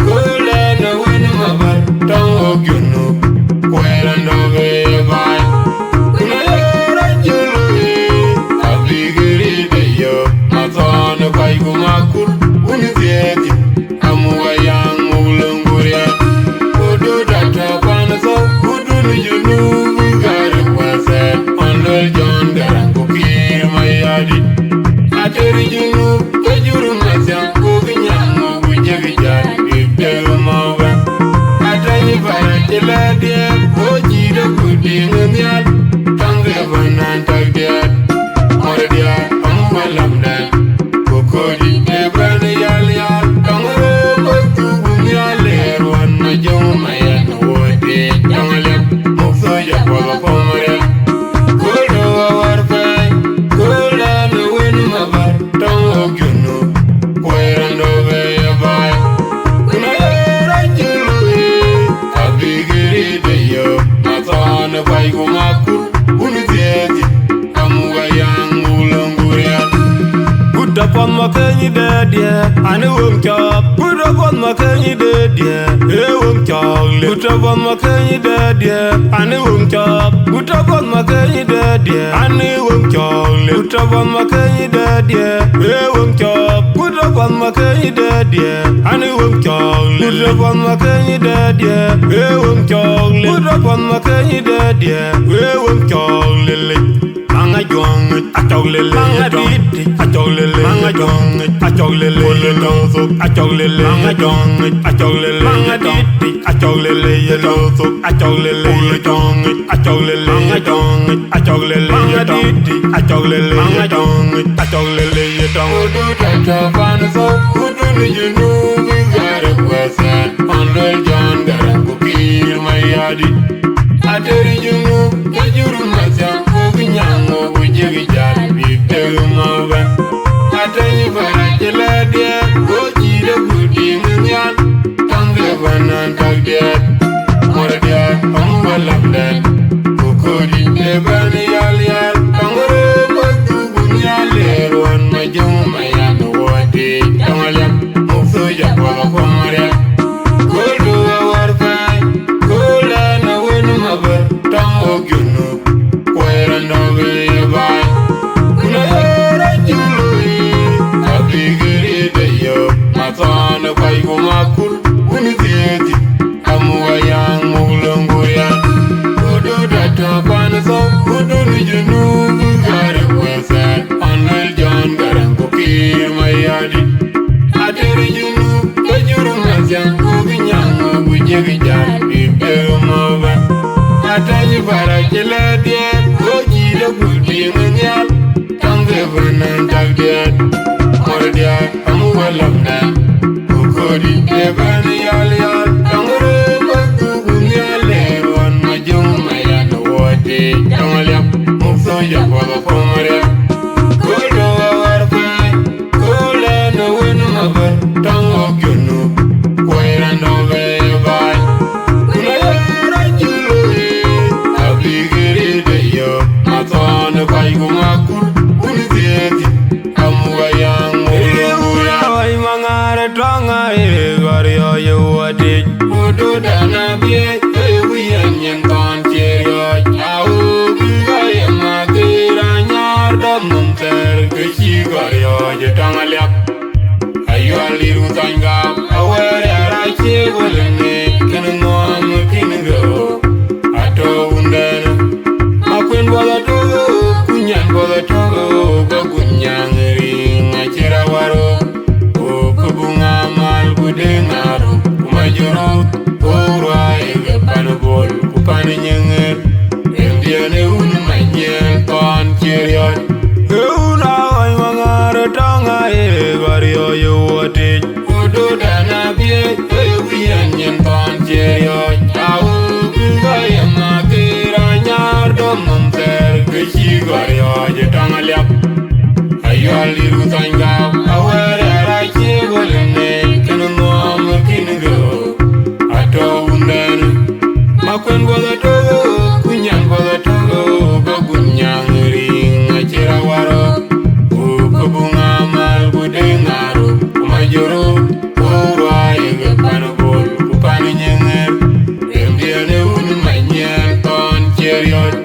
kola na wenu mabar, tango gyunu, kwairanda veyabay, kunayera juloi, abigiri dayo, matana kwai kumakur, unizeti, amuwayang mulunguriat, kudu data panaso, kudu nijunu, gare kwaset, anwel John garang kukir mayadi, ateri junu, kajuru masyam, kubinyang bujegi jan, big dego moba, atanyi bara jelade, kojira kuding nyat, tangge banan tagdiat, mordiat, amuwelapnan, kukodi leban yal, tangro batu bunyale, ruan majung mayan wote, tangalap, mukso japala pamare, kodo warfay, kola na wenu mabar, tango gyunu, kwairanda veyabay, kunayera juloi, abigiri dayo, matana kwai kumakur, unizeti, amuwayang mulunguriat, Put up on my candy dead, yeah. I know I'm chop. Put up on my candy dead, yeah. Hey, I'm chop. Put up on my candy dead, yeah. I know I'm chop. Put up on my candy dead, yeah. I know I'm chop. Put up on my candy dead, yeah. Hey, I'm chop. Put up on my candy dead, yeah. I know I'm chop. Put up on my candy dead, yeah. Hey, I'm chop. Put up on my candy dead, yeah. Hey, I'm chop. Manga jong, achoglele, manga dit, achoglele, manga jong, achoglele, pole donso, achoglele, manga jong, achoglele, manga dit, achoglele, yellow so, achoglele, pole jong, achoglele, manga jong, achoglele, manga dit, achoglele, manga jong, achoglele, yedong. Kudu tata panaso, kudu nijunu, gare kwasan, anwel John garang kukir mayadi, ateri junu, kajuru masyam, kubinyang bujegi jan, big dego moba, atanyi bara jelade, kojira kuding nyat, tangge banan tagdiat, mordiat, amuwelapnan, kukodi leban yal, tangro batu bunyale, ruan majung mayan wote, tangalap, mukso Atari junu kajuru mazang kubinyang bujegi jar bibero mova. Atani bara jelade koji da budi Nhial tange banan tagdiat mordia amu walamna ukodi eban yal yal tangre batu Nhial leron majung mayan wote tangalyap mufso ya polo pomare kodo warfa kola no wen mabar tango gyunu koiran no bay kuna yara julu abigiri de yo matone bay gumakur unizeti amwayang ura way mangare tonga gorio yuwati udu dana bie wiyan yen kon cherio au bigaye makira nyar damum ter kichi gorio je tonga lyak ayo aliru tanga aweriar Achiek wolene kenngom kingo ato undana makwen bola togo kunyan bola togo bagunyang ring achira waro o kubunga mal budengaro kumajoro orwa ege panbol kupane nyenger endiane un manyel kon chiriot una ay mangare tanga gorio yuwati udu dana bie wiyan yen kon chiriot au bigaye makira nyar domum ter kichi gorio je tangalyap ayo aliru tanga aweriar Achiek wolene kenngom kingo ato undana makwen bola togo kunyan bola togo bagunyang ring achira waro ukubunga mal budengaro kumajoro orwa ege panbol kupane nyenger endiane un manyel kon cheriot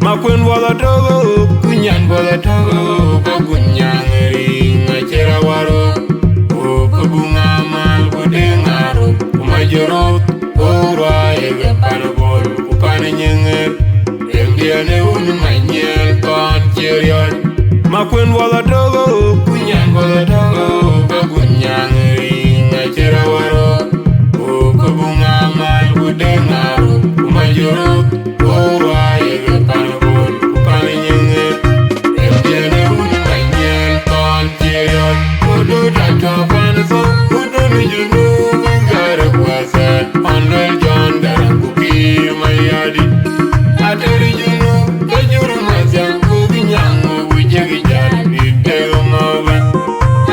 makwen bola togo kunyan bola togo bagunyang ring achira waro ukubunga mal budengaro kumajoro orwa ege panbol kupane nyenger endiane un manyel kon cheriot makwen bola togo kunyan bola togo bagunyang ring achira waro ukubunga mal budengaro kumajoro orwa ege panbol kupane nyenger endiane un manyel kon cheriot udu tata panso udu nijunu ngare kwasa onwel John darang kukir mayadi atari junu kajuru mazang kubinyang bujegi jar bibero mova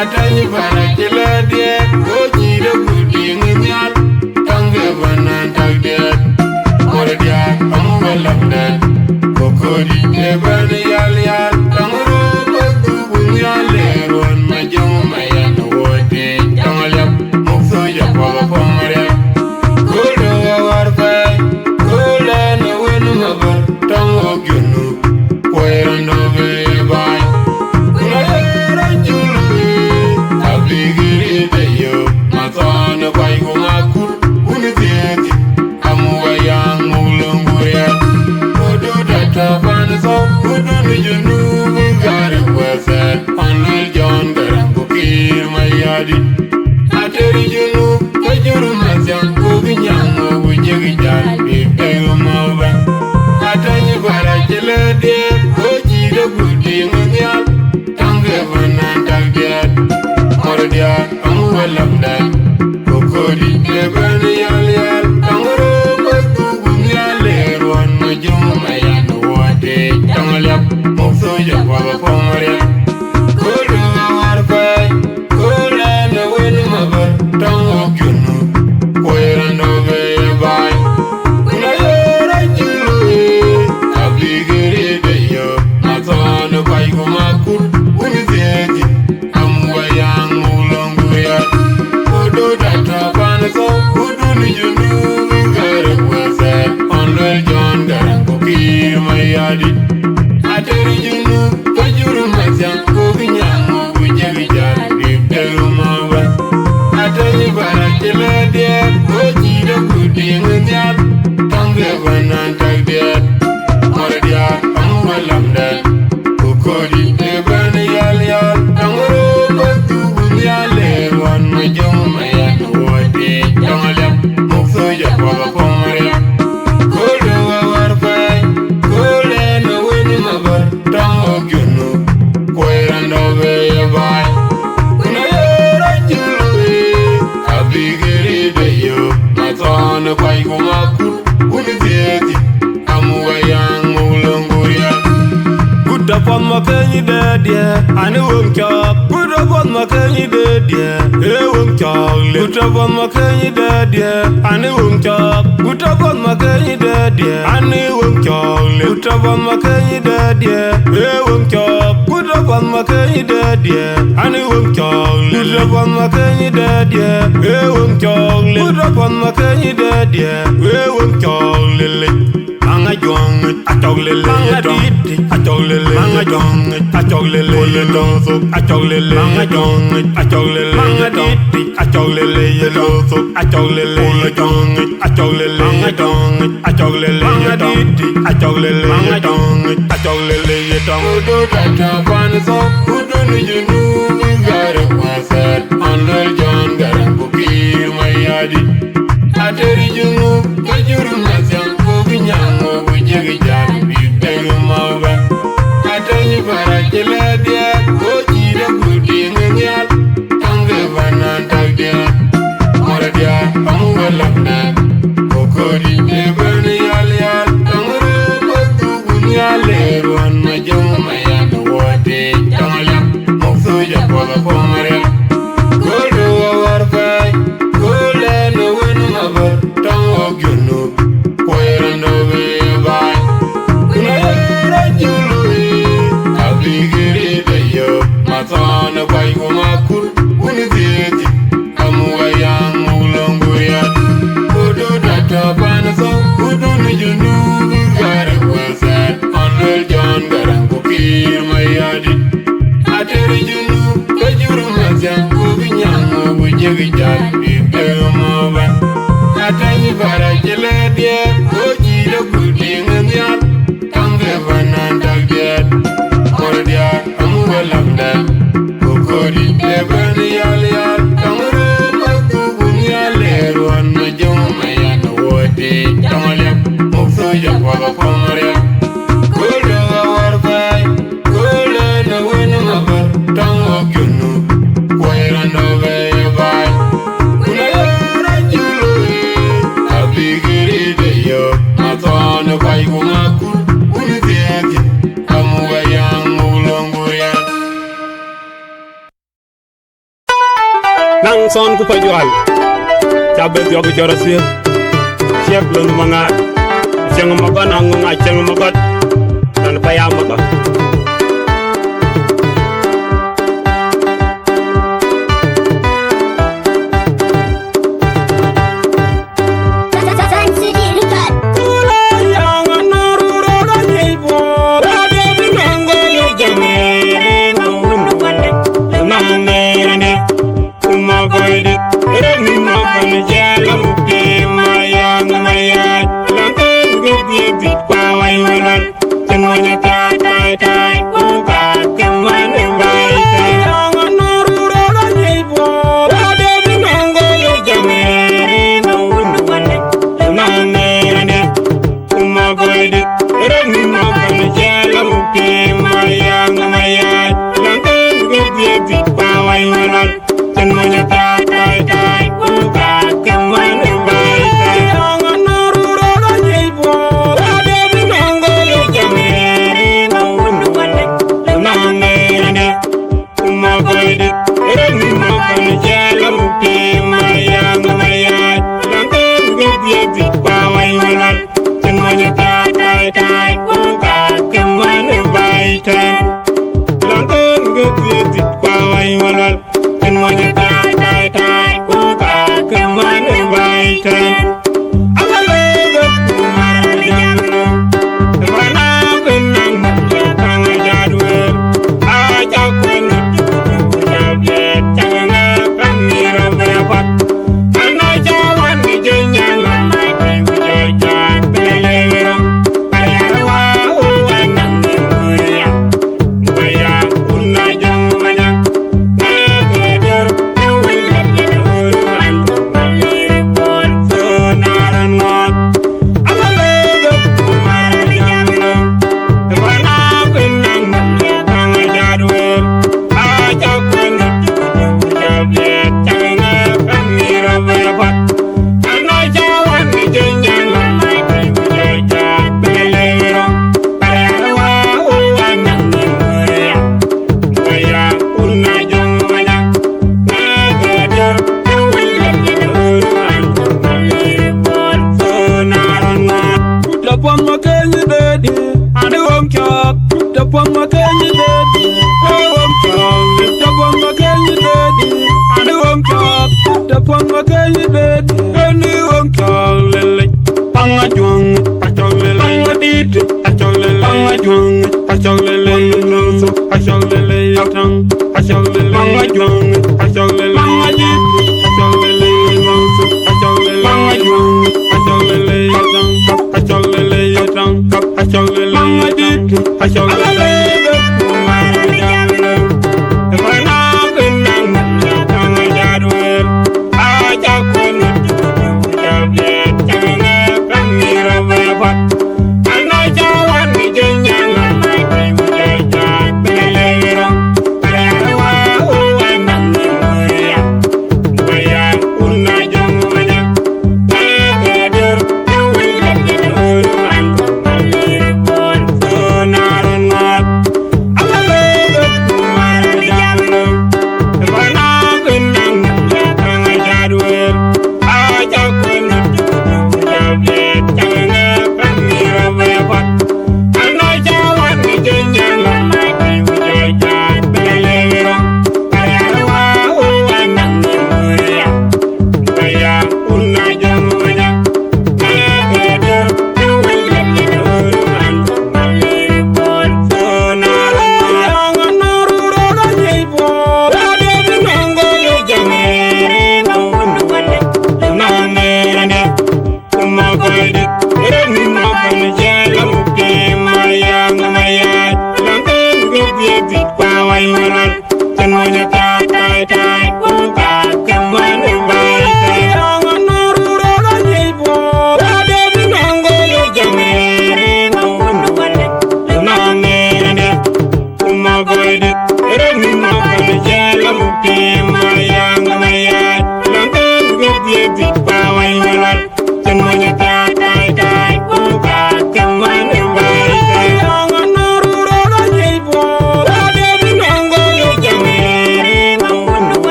atani bara jelade koji da budi Nhial tange banan tagdiat mordia amu walamdan kokodi eban yal yal tangro batu Nhial leron majung mayan wote tangalyap mufso ya polo pomare kodo warfa kola no wen mabar tango gyunu koiran no bay kuna yara julu abigiri de yo matone bay gumakur unizeti amwayang mulunguria kodo data panso kodo nijunu ngare kwasa onwel John darang kukir mayadi atari junu kajuru mazang kubinyang bujegi jar bibero mova atani bara jelade koji da budi Nhial tange banan tagdiat mordia amu walamdan kokodi eban yal yal tangro batu Nhial leron majung mayan wote tangalyap mufso ya polo pomare kodo warfa kola no wen mabar tango gyunu koiran no bay kuna yara julu abigiri de yo matone bay gumakur unizeti amwayang mulunguria kodo data panso udu nijunu ngare kwasa onwel John darang kukir mayadi atari junu kajuru mazang kubinyang bujegi jar bibero mova atani bara jelade koji da budi Nhial tange banan tagdiat mordia amu walamdan kokodi eban yal yal tangro batu Nhial leron Mayom Mayan Wote Yangalem Muksuja Pala Pomaria Kulu Warfai Kule no Winnie Mabar Tango Gunu Koirando Bay Unayera Jului Abigiri Dayo Matana Paikumaku Unitieti Amuayang Mulunguria Good upon my penny dead, yeah. I know I'm chop. Good upon my penny dead, yeah. Hey, I'm chop. Good upon my penny dead, yeah. I know I'm chop. Good upon my penny dead, yeah. I know I'm chop. Good upon my penny dead, yeah. Hey, I'm chop. Good upon my penny dead, yeah. I know I'm chop. Good upon my penny dead, yeah. Hey, I'm chop. Good upon my penny dead, yeah. Hey, I'm chop. Manga jong, I talk lily, I talk lily, manga jong, I talk lily, I talk lily, manga jong, I talk lily, manga diti, I talk lily, I talk lily, jong, I talk lily, manga jong, I talk lily, manga diti, I talk lily, manga jong, I talk lily, jong. Do that one so who don't you know we got a concert on the John Garanbuki, my yadi. I tell you no, but you don't Nyango bujegi jam bibelu mawa Atanyi barakela dia Koji da kudi ngenyal Tange banan tagdia Mora dia amuwa lakna Kokodi ebeni yal yal Tangere kotu bunyale Ruan majamu mayana wote Tangalam Moksuja pola pomaria Kodo warfai Kole no wenu mabar Tango gyunu Matana by Gomakul, Uniziti, Amuayang Mulonguria, Udo Data Panaso, Udo Nijunu, Gary was at Unreal John Garanbuki, my yadi. I tell you, Kajuru Mazan, Kubinyang, Wujagi, Bibelmova. I tell you, Barakela, dear, Koji, the pudding and yard, Tangavan and Dagad, Mordia, Amualamda. Kokodi, Ebony Alia, Tangere, Matubunia, Leruan, Majom, Mayana, Wote, Tamalia, Moksoja, Papa Pomaria, Kodo, Warfai, Kola, no Winamaber, Tango Gunu, Koirano, Bay, Unayara Jului, Abigiri, the Yo, Matana, Paigumaku, Unitiaki, Amuayang, Mulonguria. Nang son ku pajual Cabet yo ku jorasi Siap lun manga Jieng magot angok Jieng magot Dan payam magot Come on. upon my candy daddy. Oh, I'm upon my candy daddy. I know I'm talk upon my candy daddy. I knew I'm talk. Panga juang, pachong lele, panga dit, pachong lele, panga juang, pachong lele, so pachong lele, yatang, pachong lele, panga juang, pachong lele, panga dit, pachong lele, so pachong lele, panga juang, pachong lele, yatang, pachong lele, yatang, pachong lele, panga dit, pachong lele,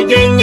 Jieng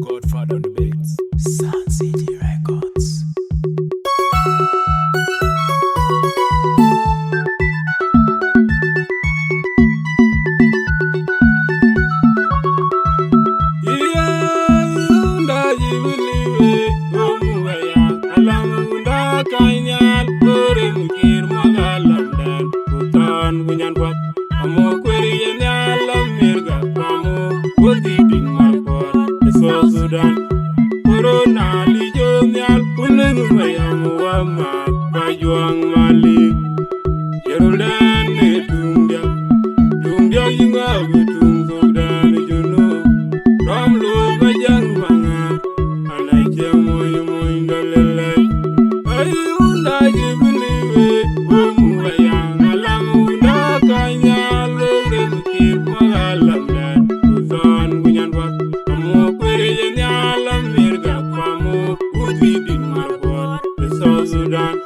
Godfather on the beats. Sound City Records. Sudan, Corona, Lijon, Pulling, Mayom, Pajuang, Mali, Yerulan, Tungdie, you have Sudan, you know, from Loth, Mangar, and I came in the lily. I believe it, Mayang, Alamunda, Kanya, Loth, Kir, Magalam, Sudan, Bunyan, Sudan,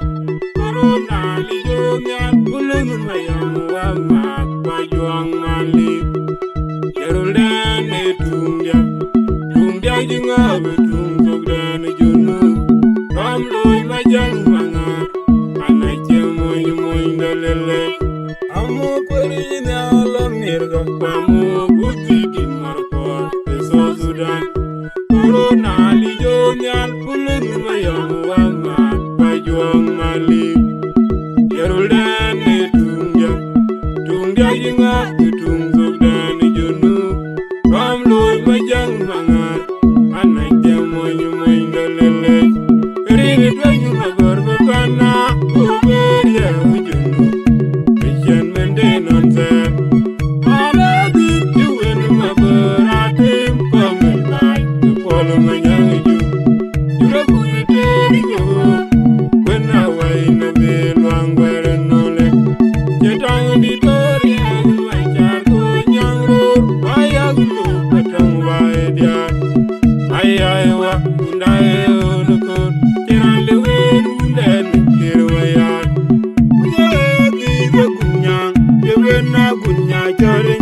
Corona, Lijon, Pulling, Mayom, Pajuang, Mali, Yerulan, Tungdie, you have Sudan, you know, from Loth, Mangar, and I came in the lily. I'm a Orienal America, Pamo, Woodie, Marport, Sudan, Corona, Lijon, Pulling, Mayom, Pajuang, Mali, Yerulan, Tungdie, you have Sudan, you know, from Loth, Mangar, and I came in the lily. Read it when you have Barbana, Aweriar, you know, Christian Menden on there. All of it, you and my bird, I came from the night to follow my young you. You have put it in when I was in the bed, long wearing on it. Yet I'm the story and my child going young road. Why I look but I'm wide yard. I walk and I own a coat. Can I live in then here way out? Yeah, these are Gunyang. You will not Gunya, Jordan,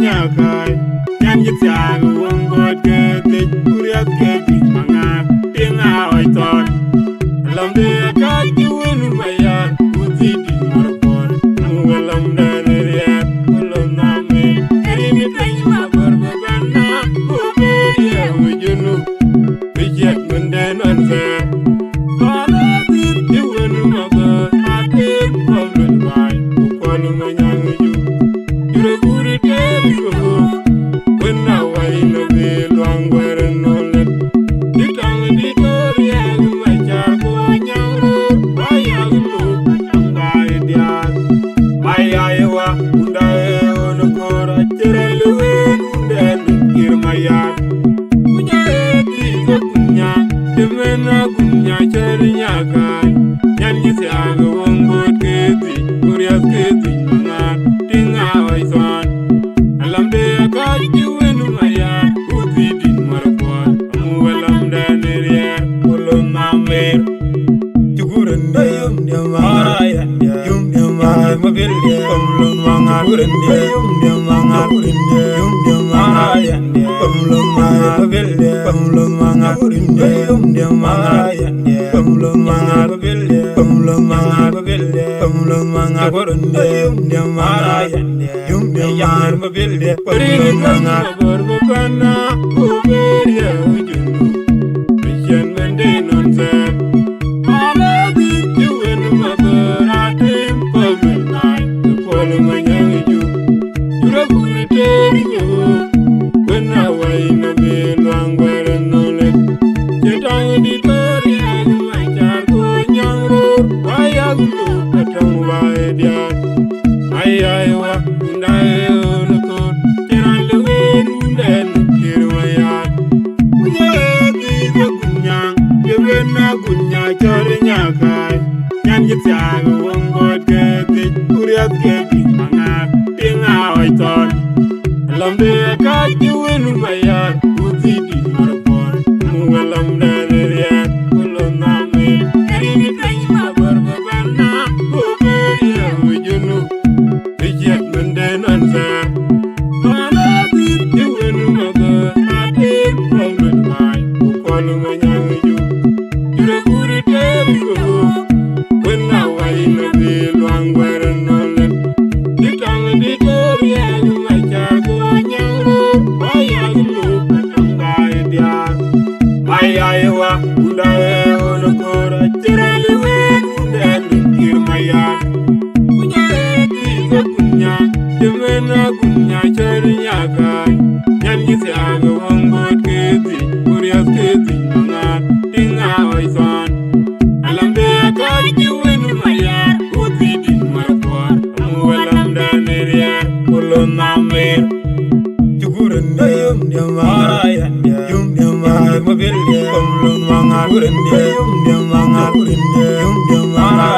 Can you tell one God get it? Korea get it, Mangar. Thing how I thought. Along the Akac, you will my yard. Who's it in my report? Well, I'm done here. Well, I'm not me. Can you take my Barbana? Aweriar, would you know? Reject Menden on there. All of it, you will my bird. I take problem by who call my young you. You're a good day. When I was in a bed, long wearing on it. The tongue, the story, and my child going young road. Why I look, I'm by the yard. My Iowa, and I own a core. I tell you, and then hear my yard. Kunya, the Gunya, the men are Gunya, Cherry, Yan you say I go on board, Katie, Korea's Katie, Mangar, Ting how I saw. Alam de Akac, you in my yard, who's it in my report? I'm well, I'm done here, Pull my mare. You couldn't name the Mangar, my building, Mangar, couldn't name the Mangar, couldn't name the Mangar, my building, Mangar, couldn't name the Mangar, Mangar, building, Mangar, building, Mangar, couldn't name the Mangar, Yar, my building, Mangar, Barbana, Aweriar, you know, Christian Menden on there. All of it, you and my bird, I came from the night to follow my young you. You're a good day, when I was in a bed, long wearing on it. Yet I'm the story and my child going young road. Why I look at them wide yard. I walk and I own a coat. Can I live in then here way out? Yeah, these are Gunyang. You will not Gunya, Jordan, Can you tell one God get it? Korea's get it, Mangar. Thing how I thought. Along the Akac, you will my yard. Who's it in my report? Well, I'm done here. Well, I'm not me. Can you take my Barbana? Aweriar, would you know? Reject Menden on there. All of it, you will my bird. I take from the night. Mayaiwa, Undae, Onokora, Tireliwe, Undel, Kirmaya, Kunya, Kunya, Jemena, Kunya, Cheriaka, Yangisaga, Wongo, Keti, Urias Keti, Mangar, Tinga, Oison, Alambe, Kaji, Maya, Uti, Marapor, Amualam, Daneria, Ulon Namer, Juguran, Yamara, Yum, Yamar, Mabilia, Pumlum, Mangar, Yum, Mangar, Yum, Mara,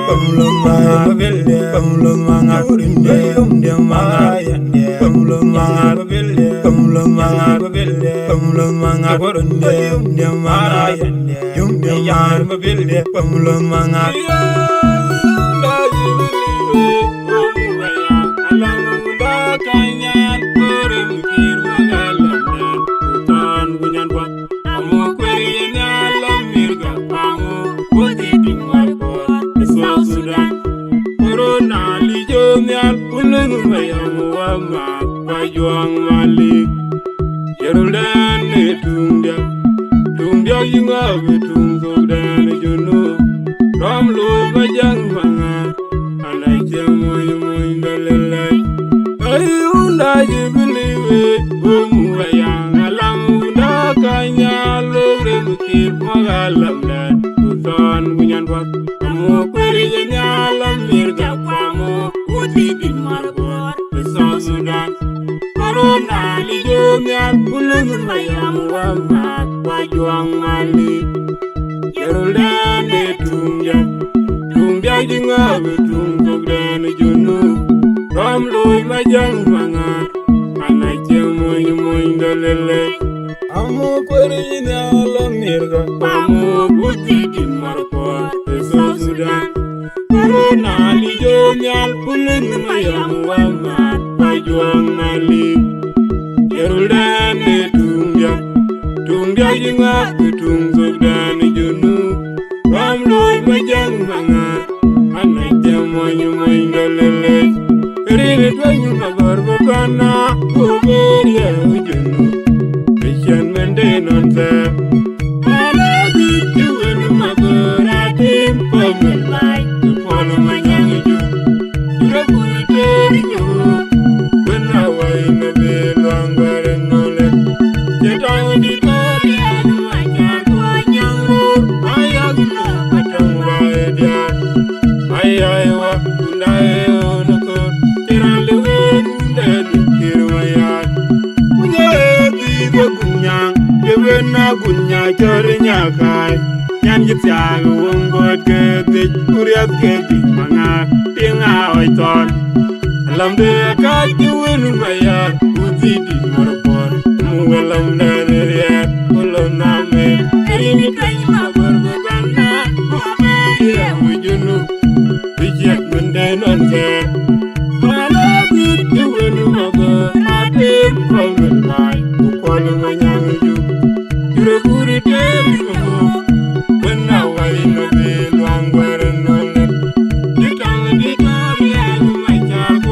Pumlum, Mabilia, Pumlum, Mangar, Yum, Mara, Pumlum, Mabilia, Pumlum, Mabilia, Pumlum, Mangar, Yum, Mara, Yum, Mabilia, Pumlum, Mangar. Mayom Malik, Yerulan, Tungdie, Yinga, Sudan, you know, from Loth Mangar, and I tell you, the light. I believe it, Mayang, Alam, Kanya, Lord, Kir, Magalam, Sudan, Winyanwa, Amokwiri, Nyalam, Mirga, Pamo, Uti, Marapor, the South Sudan. Corona, Lijonia, Pulling Mayam, Wajang Malik, Yerulan, Tungdie, Tungdie, you know, from Loth Mangar, and I tell you, the lily. Amokwiri, Nyalam, Mirga, Pamo, Uti, Marapor, the South Sudan. Corona, Lijonia, Pulling Mayam, Wajang Malik, Yerulan, Tungdie, Sudan, you know, from Loth Mangar, and I tell you, the lily. Read it when you have Barbana, Aweriar, you know, Christian Mendin on there. I love you and my good at him for me, like to follow my young you. You have put it in you. When I was in a bit longer and no less, yet I would be very and my child was young road. I have no but I'm wide yard. I own a coat. Gunya chorinya kai nyan gitya wongot ke ti kuriat ke ti mangar tinga oiton lamde ka jiwen maya uti di morpor muwelam dare ulon name rini kai ma borbana ya wujunu bijak mende non se mala ti jiwen mago ate problem mai ukol manyang ju Puri tell when I was in a bill, I'm wearing on it. You can't be carried, my child,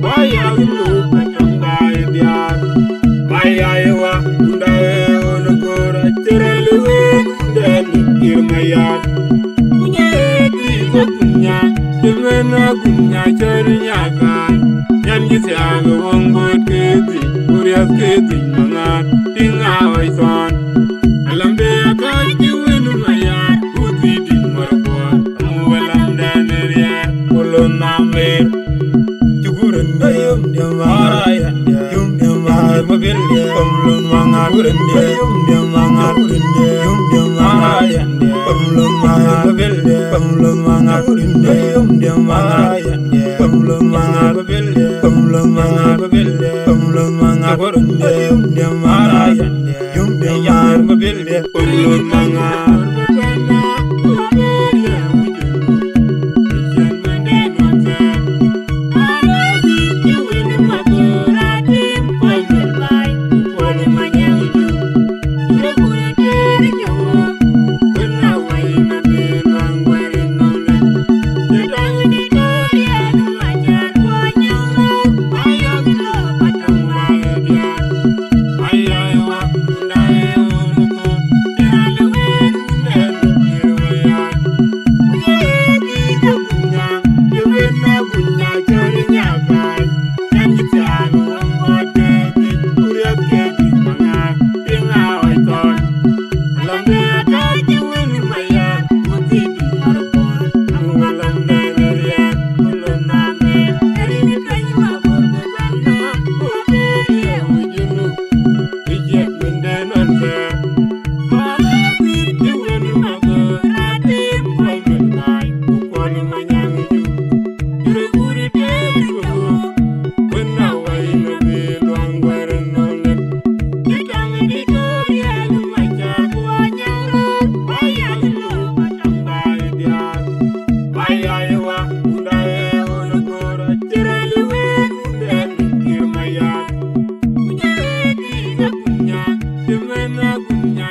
why are you looking by the yard? My Iowa, and I own a good, I tell you, then hear my yard. Kunya, Kunya, Cheriaka, Yangisaga, one good kitty, Urias kitty, Mangar, Tinga, my son. Alambe, Akac, you in my yard, Uti, Marapor, Amualam, Daneria, Ulon Namer, Juguran, Yamara, Yamar, Mabilia, Pumlum, Mangar, Yum, Mangar, Yamara, Pumlum, Mabilia, Pumlum, Mangar, Yum, Mara, Pumlum, Mabilia, Pumlum, Mabilia, Pumlum, Mangar, Yum, Mara, Yum, Mabilia, Pumlum, Mangar. na gunya